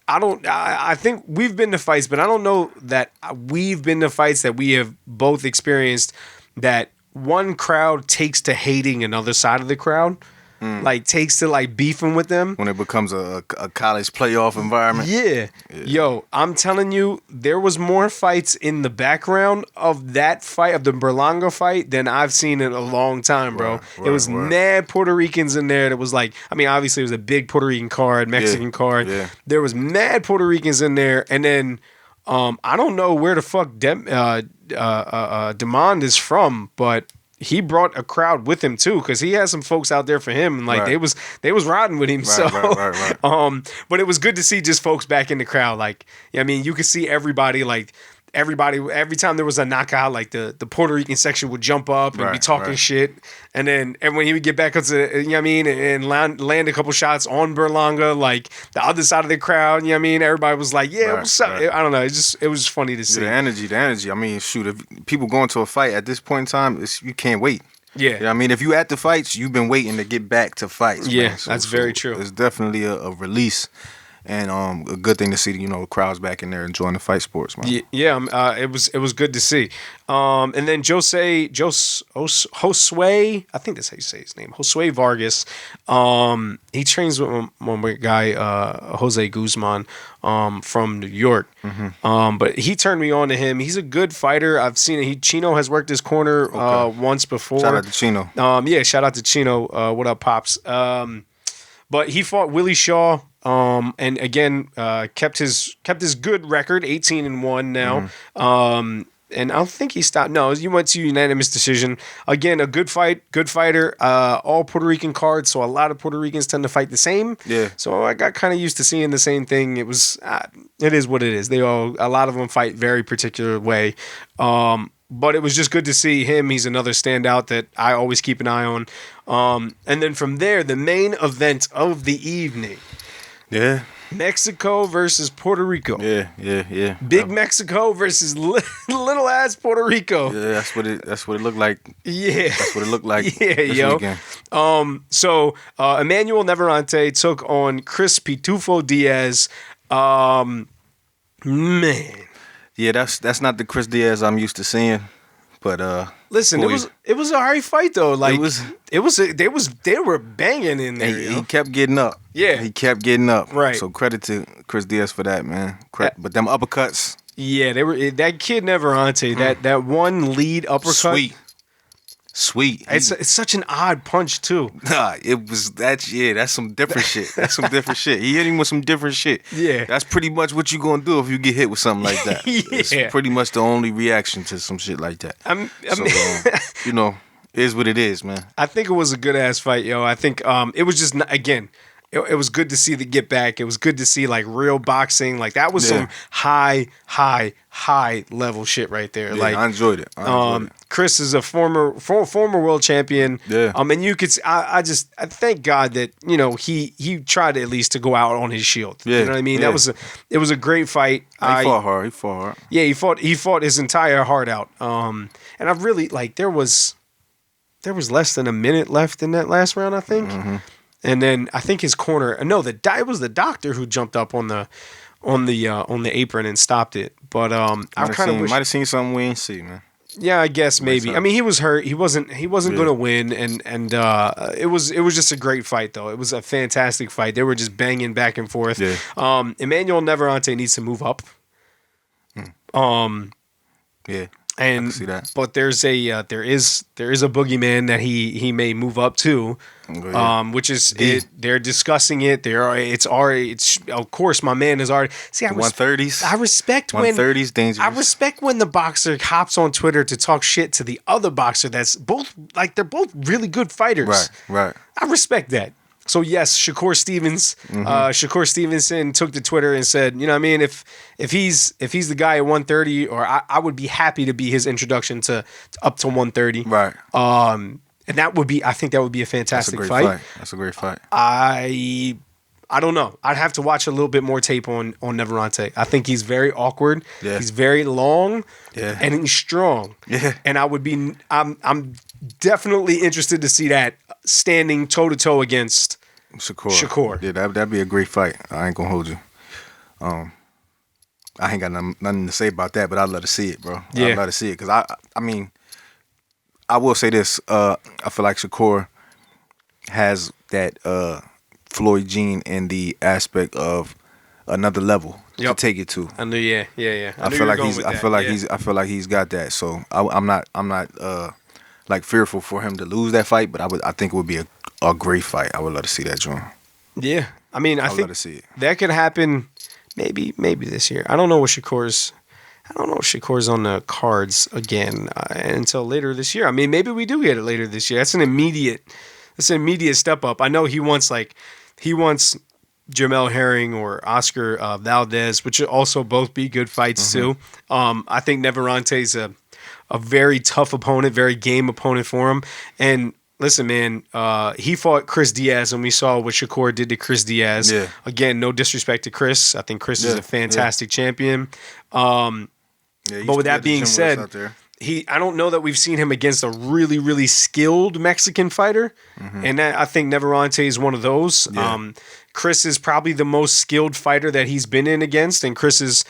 I think we've been to fights, but I don't know that we've been to fights that we have both experienced that one crowd takes to hating another side of the crowd. Like takes to like beefing with them when it becomes a college playoff environment. Yeah. Yo, I'm telling you, there was more fights in the background of that fight, of the Berlanga fight, than I've seen in a long time, bro. It was mad Puerto Ricans in there. That was like, I mean, obviously it was a big Puerto Rican card, Mexican card. Yeah. There was mad Puerto Ricans in there, and then I don't know where the fuck Demond is from, but he brought a crowd with him too, because he had some folks out there for him, and like they was riding with him. Right. But it was good to see just folks back in the crowd. Like, I mean, you could see everybody every time there was a knockout, like the Puerto Rican section would jump up and be talking shit, and when he would get back up to, and land a couple shots on Berlanga, like the other side of the crowd, everybody was like, what's up? I don't know, it was funny to see. The energy. I mean, shoot, if people going to a fight at this point in time, you can't wait. Yeah. I mean, if you at the fights, you've been waiting to get back to fights. Yeah, man. That's very true. It's definitely a release. And a good thing to see, the crowds back in there enjoying the fight sports, man. It was good to see. And then Josue, I think that's how you say his name, Josue Vargas. He trains with my guy Jose Guzman from New York. But he turned me on to him. He's a good fighter. I've seen it. Chino has worked his corner once before. Shout out to Chino. Shout out to Chino. What up, Pops? But he fought Willie Shaw. And again, kept his good record, 18-1 now. And I don't think he stopped. No, he went to unanimous decision. Again, a good fighter. All Puerto Rican cards, so a lot of Puerto Ricans tend to fight the same. Yeah. So I got kind of used to seeing the same thing. It is what it is. A lot of them fight very particular way. But it was just good to see him. He's another standout that I always keep an eye on. And then from there, the main event of the evening. Yeah. Mexico versus Puerto Rico. Yeah. Big Mexico versus little ass Puerto Rico. Yeah, that's what it looked like. Yeah. That's what it looked like this weekend. So Emanuel Navarrete took on Chris Pitufo Diaz. Man. Yeah, that's not the Chris Diaz I'm used to seeing. But listen, it was a hard fight though. Like they were banging in there. He kept getting up. Yeah, he kept getting up. Right. So credit to Chris Diaz for that, man. But them uppercuts. Yeah, they were that kid Navarrete. That one lead uppercut. Sweet. It's such an odd punch too. Nah, that's some different shit. That's some different shit. He hit him with some different shit. Yeah. That's pretty much what you gonna do if you get hit with something like that. Yeah. It's pretty much the only reaction to some shit like that. Is what it is, man. I think it was a good ass fight, yo. I think it was just again. It was good to see the get back. It was good to see like real boxing. Like that was some high level shit right there. Yeah, like I enjoyed it. Chris is a former world champion. Yeah. And you could. I thank God that he tried at least to go out on his shield. Yeah. You know what I mean? Yeah. It was a great fight. He fought hard. Yeah, he fought his entire heart out. And I really like there was less than a minute left in that last round, I think. Mm-hmm. And then I think his corner. No, it was the doctor who jumped up on the apron and stopped it. But I kind of might have seen something we ain't see, man. Yeah, I guess maybe. I mean, he was hurt. He wasn't going to win, and it was just a great fight though. It was a fantastic fight. They were just banging back and forth. Yeah. Emanuel Navarrete needs to move up. Yeah. And I can see that. But there is a boogeyman that he may move up to, which is they're discussing it. It's of course my man is already 130s. I respect when 130s dangerous. I respect when the boxer hops on Twitter to talk shit to the other boxer that's they're both really good fighters. Right. I respect that. So yes, Shakur Stevenson took to Twitter and said, you know what I mean, if he's the guy at 130, or I would be happy to be his introduction to up to 130. Right. And I think that would be a fantastic fight. That's a great fight. I don't know. I'd have to watch a little bit more tape on Navarrete. I think he's very awkward. Yeah. He's very long. Yeah. And he's strong. Yeah. And I'm definitely interested to see that standing toe to toe against Shakur. Yeah, that'd be a great fight. I ain't gonna hold you. I ain't got nothing to say about that, but I'd love to see it, bro. Yeah. I'd love to see it because I mean, I will say this. I feel like Shakur has that Floyd gene in the aspect of another level to take it to. I know, yeah. I feel like he's got that. So I'm not like fearful for him to lose that fight, but I think it would be a great fight. I would love to see that, John. Yeah, I mean, I think love to see it. That could happen maybe this year. I don't know what Shakur's on the cards again until later this year. I mean, maybe we do get it later this year. That's an immediate step up. I know he wants Jamel Herring or Oscar Valdez, which would also both be good fights too. I think Navarrete's a very tough opponent, very game opponent for him. And listen, man, he fought Chris Diaz, and we saw what Shakur did to Chris Diaz. Yeah. Again, no disrespect to Chris. I think Chris is a fantastic champion. But with that being said, I don't know that we've seen him against a really, really skilled Mexican fighter. And I think Navarrete is one of those. Yeah. Chris is probably the most skilled fighter that he's been in against, and Chris is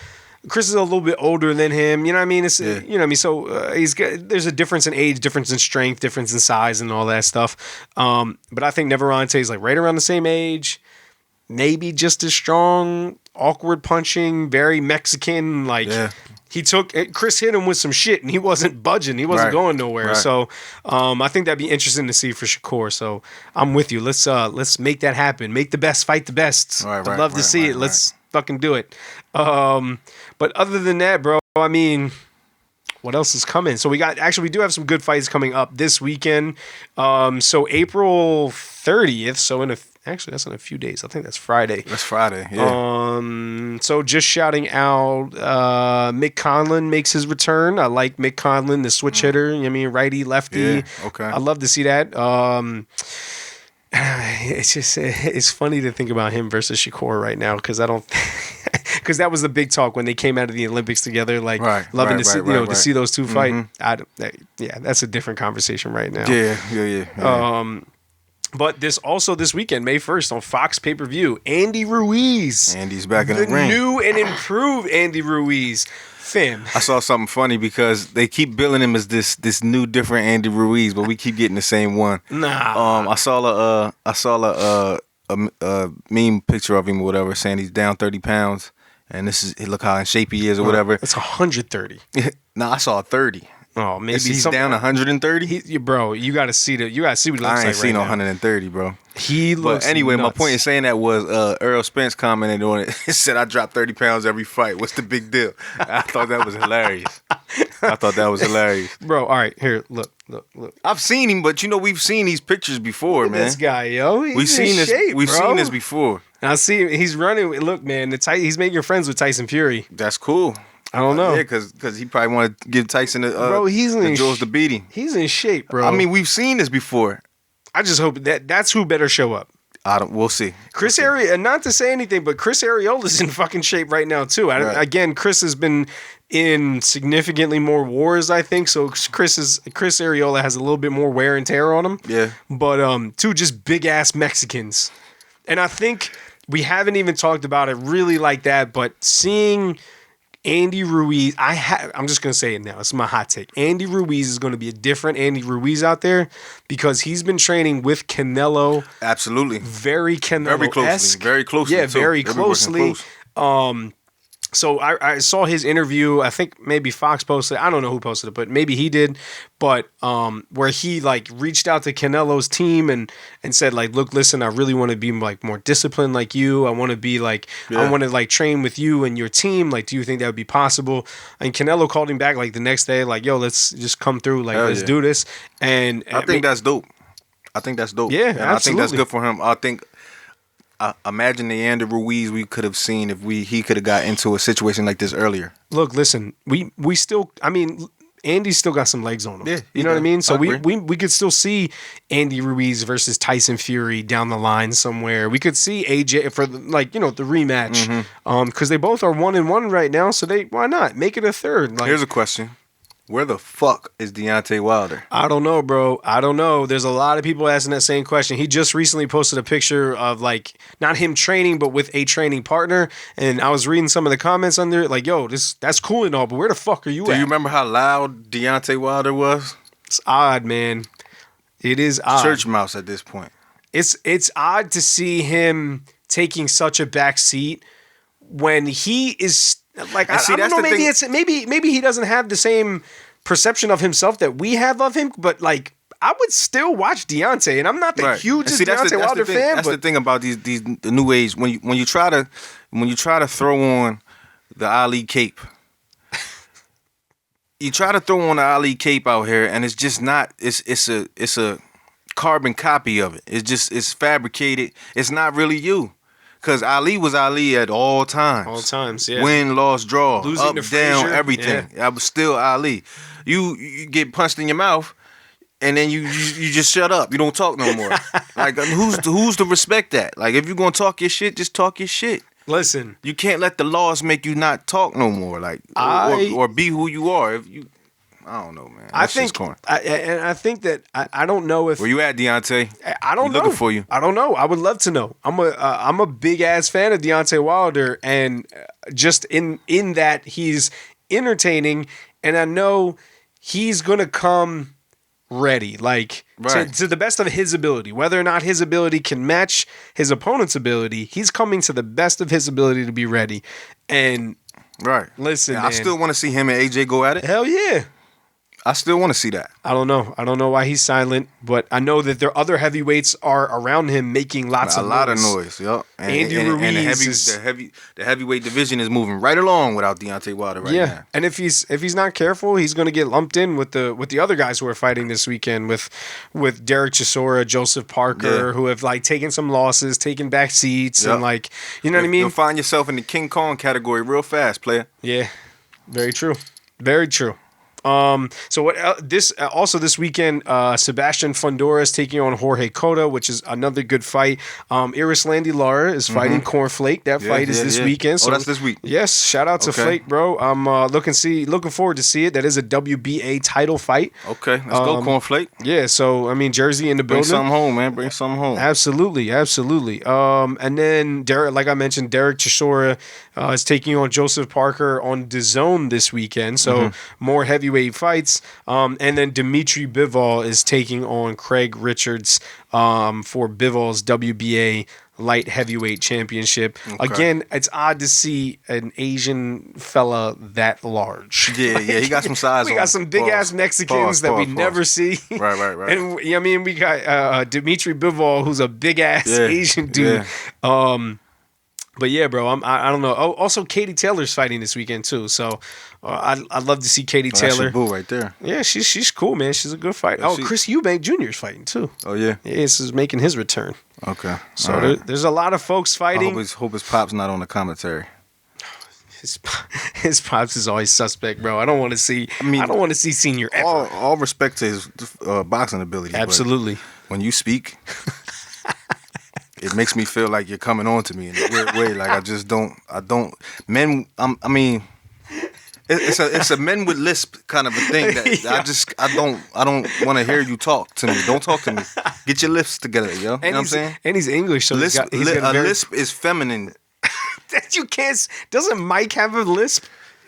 a little bit older than him. You know what I mean? You know what I mean? So there's a difference in age, difference in strength, difference in size, and all that stuff. But I think Navarrete is like right around the same age, maybe just as strong, awkward punching, very Mexican. Chris hit him with some shit, and he wasn't budging. He wasn't going nowhere. Right. So I think that'd be interesting to see for Shakur. So I'm with you. Let's make that happen. Make the best fight the best. I'd love to see it. Let's fucking do it. But other than that, bro, I mean, what else is coming? So we do have some good fights coming up this weekend. So April 30th, so in Actually, that's in a few days. I think that's Friday. That's Friday, yeah. So just shouting out, Mick Conlon makes his return. I like Mick Conlon, the switch hitter. I mean, righty, lefty. Yeah, okay. I love to see that. It's funny to think about him versus Shakur right now because because that was the big talk when they came out of the Olympics together. Like loving to see those two fight. That's a different conversation right now. Yeah. But this weekend, May 1st on Fox pay-per-view, Andy Ruiz. Andy's back in the ring. The new and improved Andy Ruiz. Fam. I saw something funny because they keep billing him as this new different Andy Ruiz, but we keep getting the same one. Nah. I saw a meme picture of him or whatever saying he's down 30 pounds and look how in shape he is or whatever. It's 130. No, I saw 30. Oh, maybe he's down 130. Bro, you got to see what he looks like. I ain't seen no 130, bro. He looks. But anyway, nuts. my point in saying that was Earl Spence commented on it. He said, "I drop 30 pounds every fight. What's the big deal?" I thought that was hilarious. Bro, all right, here, look. I've seen him, but we've seen these pictures before, man. This guy, yo, we've seen this before. And I see him. He's running. Look, man, he's making friends with Tyson Fury. That's cool. I don't know. Yeah, because he probably wanted to give Tyson the Jules to beat him. He's in shape, bro. I mean, we've seen this before. I just hope that's who better show up. We'll see. Chris Ariola, not to say anything, but Chris Ariola's in fucking shape right now, too. Again, Chris has been in significantly more wars, I think. So Chris Ariola has a little bit more wear and tear on him. Yeah. But two just big ass Mexicans. And I think we haven't even talked about it really like that, but seeing Andy Ruiz, I'm just going to say it now. It's my hot take. Andy Ruiz is going to be a different Andy Ruiz out there because he's been training with Canelo. Absolutely. Very Canelo-esque. Very closely. Yeah, very closely. So I saw his interview. I think maybe Fox posted it. I don't know who posted it, but maybe he did. But where he reached out to Canelo's team and said look, listen, I really want to be more disciplined like you. I want to be I want to train with you and your team. Do you think that would be possible? And Canelo called him back the next day, yo, let's just come through. Let's do this. And I think that's dope. Yeah, and absolutely. I think that's good for him. I think. Imagine the Andy Ruiz we could have seen if he could have got into a situation like this earlier. Look, listen, we still. I mean, Andy's still got some legs on him. Yeah, you know what I mean. So we could still see Andy Ruiz versus Tyson Fury down the line somewhere. We could see AJ for the rematch. Because they both are 1-1 right now. So why not make it a third? Here's a question. Where the fuck is Deontay Wilder? I don't know, bro. I don't know. There's a lot of people asking that same question. He just recently posted a picture of not him training, but with a training partner. And I was reading some of the comments under it, yo, that's cool and all, but where the fuck are you at? Do you remember how loud Deontay Wilder was? It's odd, man. It is odd. Church mouse at this point. It's odd to see him taking such a back seat when he is. I don't know. Maybe he doesn't have the same perception of himself that we have of him. But I would still watch Deontay, and I'm not the hugest Deontay Wilder fan. That's the thing about the new age. When you try to throw on the Ali cape, you try to throw on the Ali cape out here, and it's just not. It's a carbon copy of it. It's fabricated. It's not really you. Because Ali was Ali at all times. All times, yeah. Win, loss, draw, losing up, to down, Frazier, everything. Yeah. I was still Ali. You get punched in your mouth, and then you just shut up. You don't talk no more. Who's to respect that? If you're gonna talk your shit, just talk your shit. Listen, you can't let the laws make you not talk no more. Or be who you are. I don't know, man. I think that I don't know if where you at, Deontay. I don't know. Looking for you. I don't know. I would love to know. I'm a big ass fan of Deontay Wilder, and just in that he's entertaining, and I know he's gonna come ready, to the best of his ability. Whether or not his ability can match his opponent's ability, he's coming to the best of his ability to be ready. And right, listen, I still want to see him and AJ go at it. Hell yeah. I still want to see that. I don't know. I don't know why he's silent, but I know that their other heavyweights are around him making a lot of noise. Yep. Andy Ruiz the heavyweight division is moving right along without Deontay Wilder now. Yeah, and if he's not careful, he's going to get lumped in with the other guys who are fighting this weekend with Derek Chisora, Joseph Parker, who have like taken some losses, taken back seats, and like you know what I mean. You'll find yourself in the King Kong category real fast, player. Yeah, very true. Very true. So what this weekend, Sebastian Fundora is taking on Jorge Cota, which is another good fight. Iris Landy Lara is fighting Cornflake. That fight is this weekend. So that's this week. Yes, shout out to Flake, bro. I'm looking forward to see it. That is a WBA title fight. Okay, let's go Cornflake. Yeah, so I mean Jersey in the building. Bring something home, man. Bring something home. Absolutely. And then Derek, like I mentioned, Derek Chisora is taking on Joseph Parker on DAZN this weekend. So more heavyweight fights. And then Dimitri Bivol is taking on Craig Richards for Bivol's WBA light heavyweight championship. Okay. Again, it's odd to see an Asian fella that large. Yeah, he got some size. We got some big ass Mexicans that we never see. Right. And I mean, we got Dimitri Bivol, who's a big ass Asian dude. Yeah. But yeah, bro, I don't know. Oh, also, Katie Taylor's fighting this weekend too. So I'd love to see Katie Taylor. That's your boo right there. Yeah, she's cool, man. She's a good fighter. Chris Eubank Jr. is fighting too. Oh yeah. Yeah, this is making his return. Okay. So there's a lot of folks fighting. I hope his pop's not on the commentary. His pops is always suspect, bro. I don't want to see. I don't want to see Senior ever. All respect to his boxing abilities. Absolutely. When you speak. It makes me feel like you're coming on to me in a weird way. Like it's a men with lisp kind of a thing that I don't want to hear you talk to me. Don't talk to me. Get your lips together, yo. You know what I'm saying? And he's English, so lisp is feminine. That you can't. Doesn't Mike have a lisp?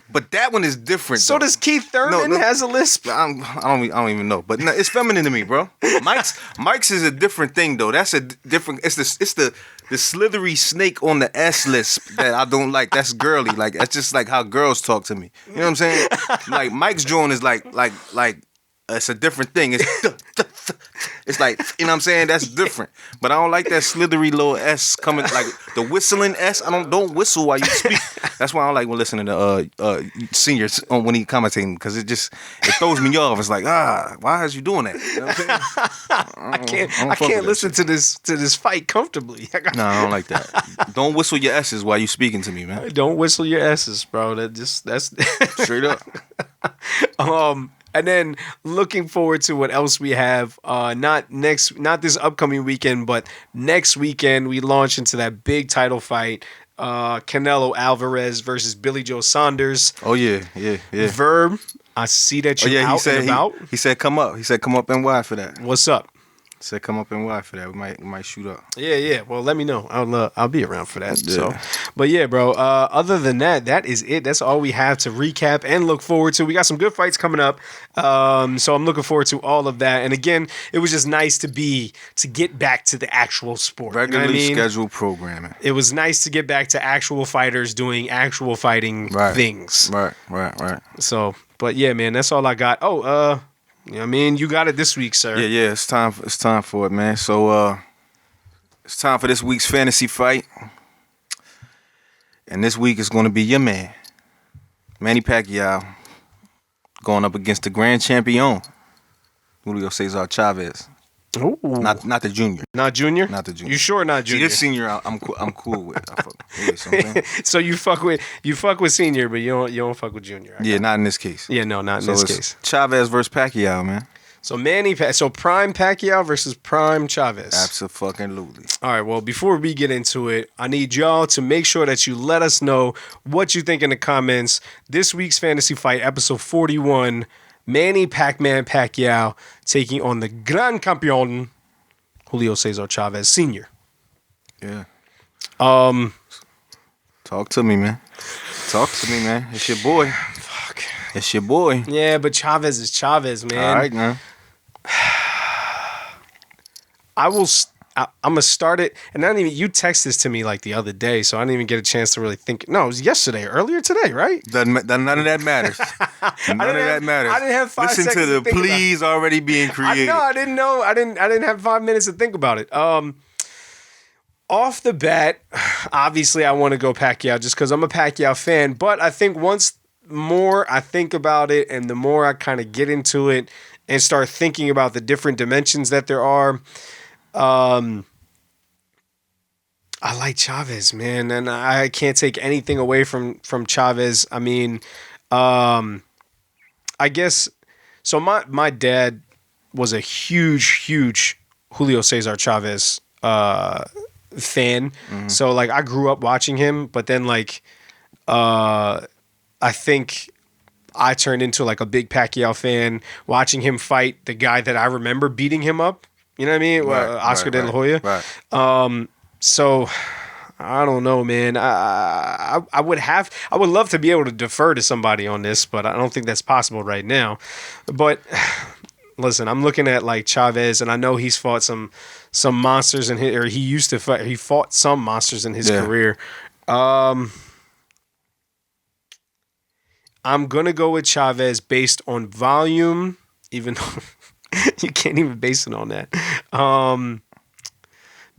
But that one is different. So does Keith Thurman has a lisp? I don't even know. But no, it's feminine to me, bro. Mike's is a different thing though. That's a different. It's the slithery snake on the S lisp that I don't like. That's girly. Like that's just like how girls talk to me. You know what I'm saying? Like Mike's joint is like it's a different thing. It's like, you know what I'm saying? That's different. But I don't like that slithery little S coming, like the whistling S. Don't whistle while you speak. That's why I don't like when listening to seniors when he commentating, because it throws me off. It's like, why is you doing that? You know what I'm saying? I can't listen to this fight comfortably. No, I don't like that. Don't whistle your S's while you speaking to me, man. Don't whistle your S's, bro. That's straight up. And then looking forward to what else we have. Not this upcoming weekend, but next weekend we launch into that big title fight. Canelo Alvarez versus Billy Joe Saunders. Oh yeah. Verb, I see that you're out and about. He said come up. He said come up NY for that. What's up? Said come up NY for that. We might shoot up. Yeah. Well, let me know. I'll be around for that. Yeah. So, but yeah, bro. Other than that is it. That's all we have to recap and look forward to. We got some good fights coming up. So I'm looking forward to all of that. And again, it was just nice to get back to the actual sport. Regularly scheduled programming. It was nice to get back to actual fighters doing actual fighting things. Right. So, but yeah, man, that's all I got. Oh, you know what I mean? You got it this week, sir. Yeah, it's time for it, man. So it's time for this week's fantasy fight. And this week is going to be your man, Manny Pacquiao, going up against the grand champion, Julio Cesar Chavez. Ooh. Not the junior. Not junior? Not the junior. You sure not junior? See, this senior I'm cool with. So you fuck with senior, but you don't fuck with junior. Yeah, not in this case. Yeah, no, not in this case. Chavez versus Pacquiao, man. So prime Pacquiao versus prime Chavez. Absolutely. All right, well, before we get into it, I need y'all to make sure that you let us know what you think in the comments. This week's fantasy fight, episode 41, Manny Pac-Man Pacquiao taking on the Gran Campeón, Julio Cesar Chavez Sr. Yeah. Talk to me, man. It's your boy. Fuck. It's your boy. Yeah, but Chavez is Chavez, man. All right, man. I'm gonna start it, and I didn't even. You texted this to me like the other day, so I didn't even get a chance to really think. No, it was yesterday, earlier today, right? None of that matters. None of that matters. I didn't have 5 Listen seconds to the to think please already being created. I didn't know. I didn't have 5 minutes to think about it. Off the bat, obviously I want to go Pacquiao just because I'm a Pacquiao fan. But I think once more I think about it, and the more I kind of get into it and start thinking about the different dimensions that there are. I like Chavez, man, and I can't take anything away from Chavez. I mean, I guess so. My dad was a huge Julio Cesar Chavez fan. Mm-hmm. So like I grew up watching him, but then like I think I turned into like a big Pacquiao fan watching him fight the guy that I remember beating him up. You know what I mean? Oscar De La Hoya. Right. So I don't know, man. I would love to be able to defer to somebody on this, but I don't think that's possible right now. But listen, I'm looking at like Chavez, and I know he's fought some monsters in his, or he used to fight. He fought some monsters in his career. I'm gonna go with Chavez based on volume, even though you can't even base it on that.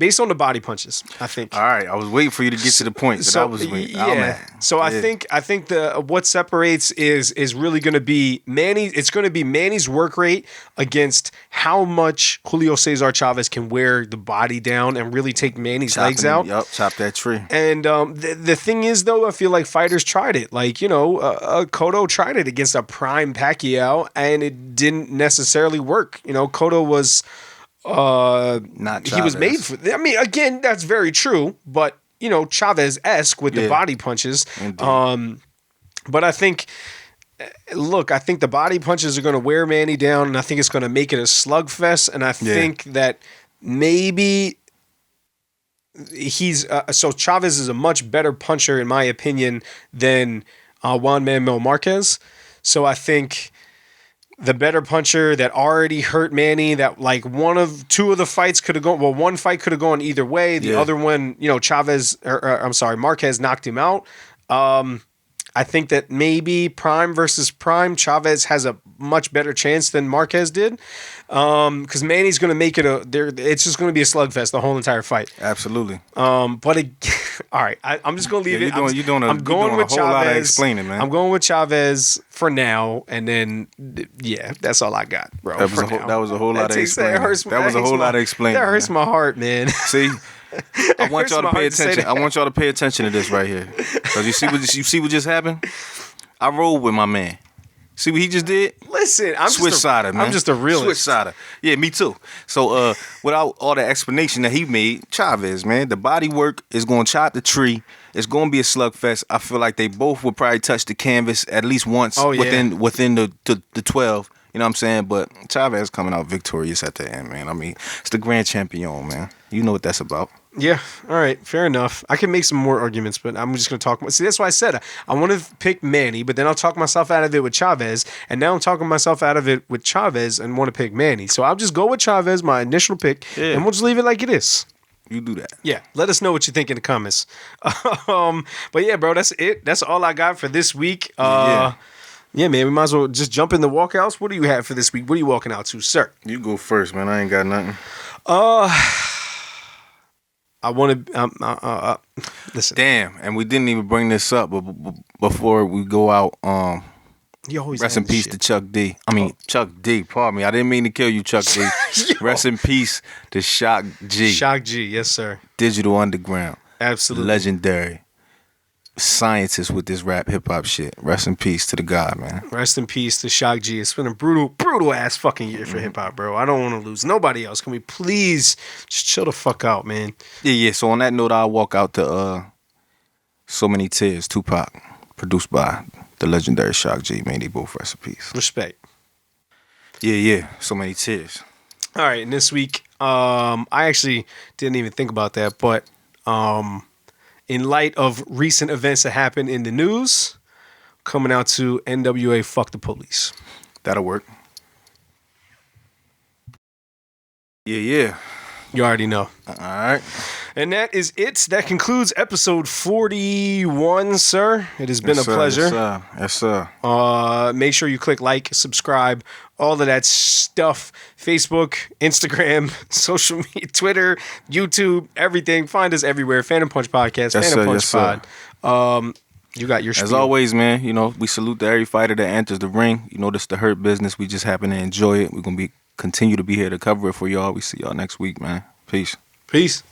Based on the body punches, I think. All right, I was waiting for you to get to the point that I was waiting. Yeah. So I think the what separates is really going to be Manny. It's going to be Manny's work rate against how much Julio Cesar Chavez can wear the body down and really take Manny's legs out. Yep, chop that tree. And the thing is, though, I feel like fighters tried it. Like, Cotto tried it against a prime Pacquiao, and it didn't necessarily work. Cotto was. Not Chavez. He was made for. I mean, again, that's very true. But Chavez-esque with the body punches. But I think, I think the body punches are going to wear Manny down, and I think it's going to make it a slugfest. And I think that maybe he's so Chavez is a much better puncher, in my opinion, than Juan Manuel Marquez. So I think. The better puncher that already hurt Manny, that like two of the fights could have gone. Well, one fight could have gone either way. The other one, Marquez knocked him out. I think that maybe prime versus prime, Chavez has a much better chance than Marquez did. Because Manny's going to make it it's just going to be a slugfest the whole entire fight. Absolutely. All right, I'm just going to leave it. I'm going with Chavez. Lot of explaining, man. I'm going with Chavez for now, and then that's all I got, bro. That was a whole lot of explaining. That was a whole lot of explaining. That hurts my heart, man. See. I want y'all to pay attention. I want y'all to pay attention to this right here, because you see what just happened. I rolled with my man. See what he just did? Listen, I'm just a realist. Switch-sider. Yeah, me too. So without all the explanation that he made, Chavez, man, the body work is going to chop the tree. It's going to be a slugfest. I feel like they both would probably touch the canvas at least once within the 12. You know what I'm saying? But Chavez coming out victorious at the end, man. I mean, it's the grand champion, man. You know what that's about. Yeah, all right, fair enough. I can make some more arguments, but I'm just going to talk. See, that's why I said I want to pick Manny, but then I'll talk myself out of it with Chavez, and now I'm talking myself out of it with Chavez and want to pick Manny. So I'll just go with Chavez, my initial pick, and we'll just leave it like it is. You do that. Yeah, let us know what you think in the comments. But yeah, bro, that's it. That's all I got for this week. Yeah, man, we might as well just jump in the walkouts. What do you have for this week? What are you walking out to, sir? You go first, man. I ain't got nothing. I want to listen. Damn, and we didn't even bring this up, but before we go out, you always rest in peace to Chuck D. I mean, Chuck D. Pardon me. I didn't mean to kill you, Chuck D. Rest in peace to Shock G. Shock G, yes, sir. Digital Underground. Absolutely. Legendary. Scientist with this rap hip hop shit. Rest in peace to the guy, man. Rest in peace to Shock G. It's been a brutal ass fucking year for hip hop, bro. I don't want to lose nobody else. Can we please just chill the fuck out, man? Yeah. So on that note, I'll walk out to So Many Tears, Tupac, produced by the legendary Shock G. May they both rest in peace. Respect. Yeah. So Many Tears. All right, and this week, I actually didn't even think about that, but in light of recent events that happened in the news, coming out to N.W.A. Fuck the Police. That'll work. Yeah. You already know. All right. And that is it. That concludes episode 41, sir. It has been a pleasure. Yes, sir. Make sure you click like, subscribe, all of that stuff. Facebook, Instagram, social media, Twitter, YouTube, everything. Find us everywhere. Phantom Punch Podcast, Phantom Punch Pod. You got your spiel. As always, man, we salute to every fighter that enters the ring. This the Hurt business. We just happen to enjoy it. We're going to continue to be here to cover it for y'all. We see y'all next week, man. Peace. Peace.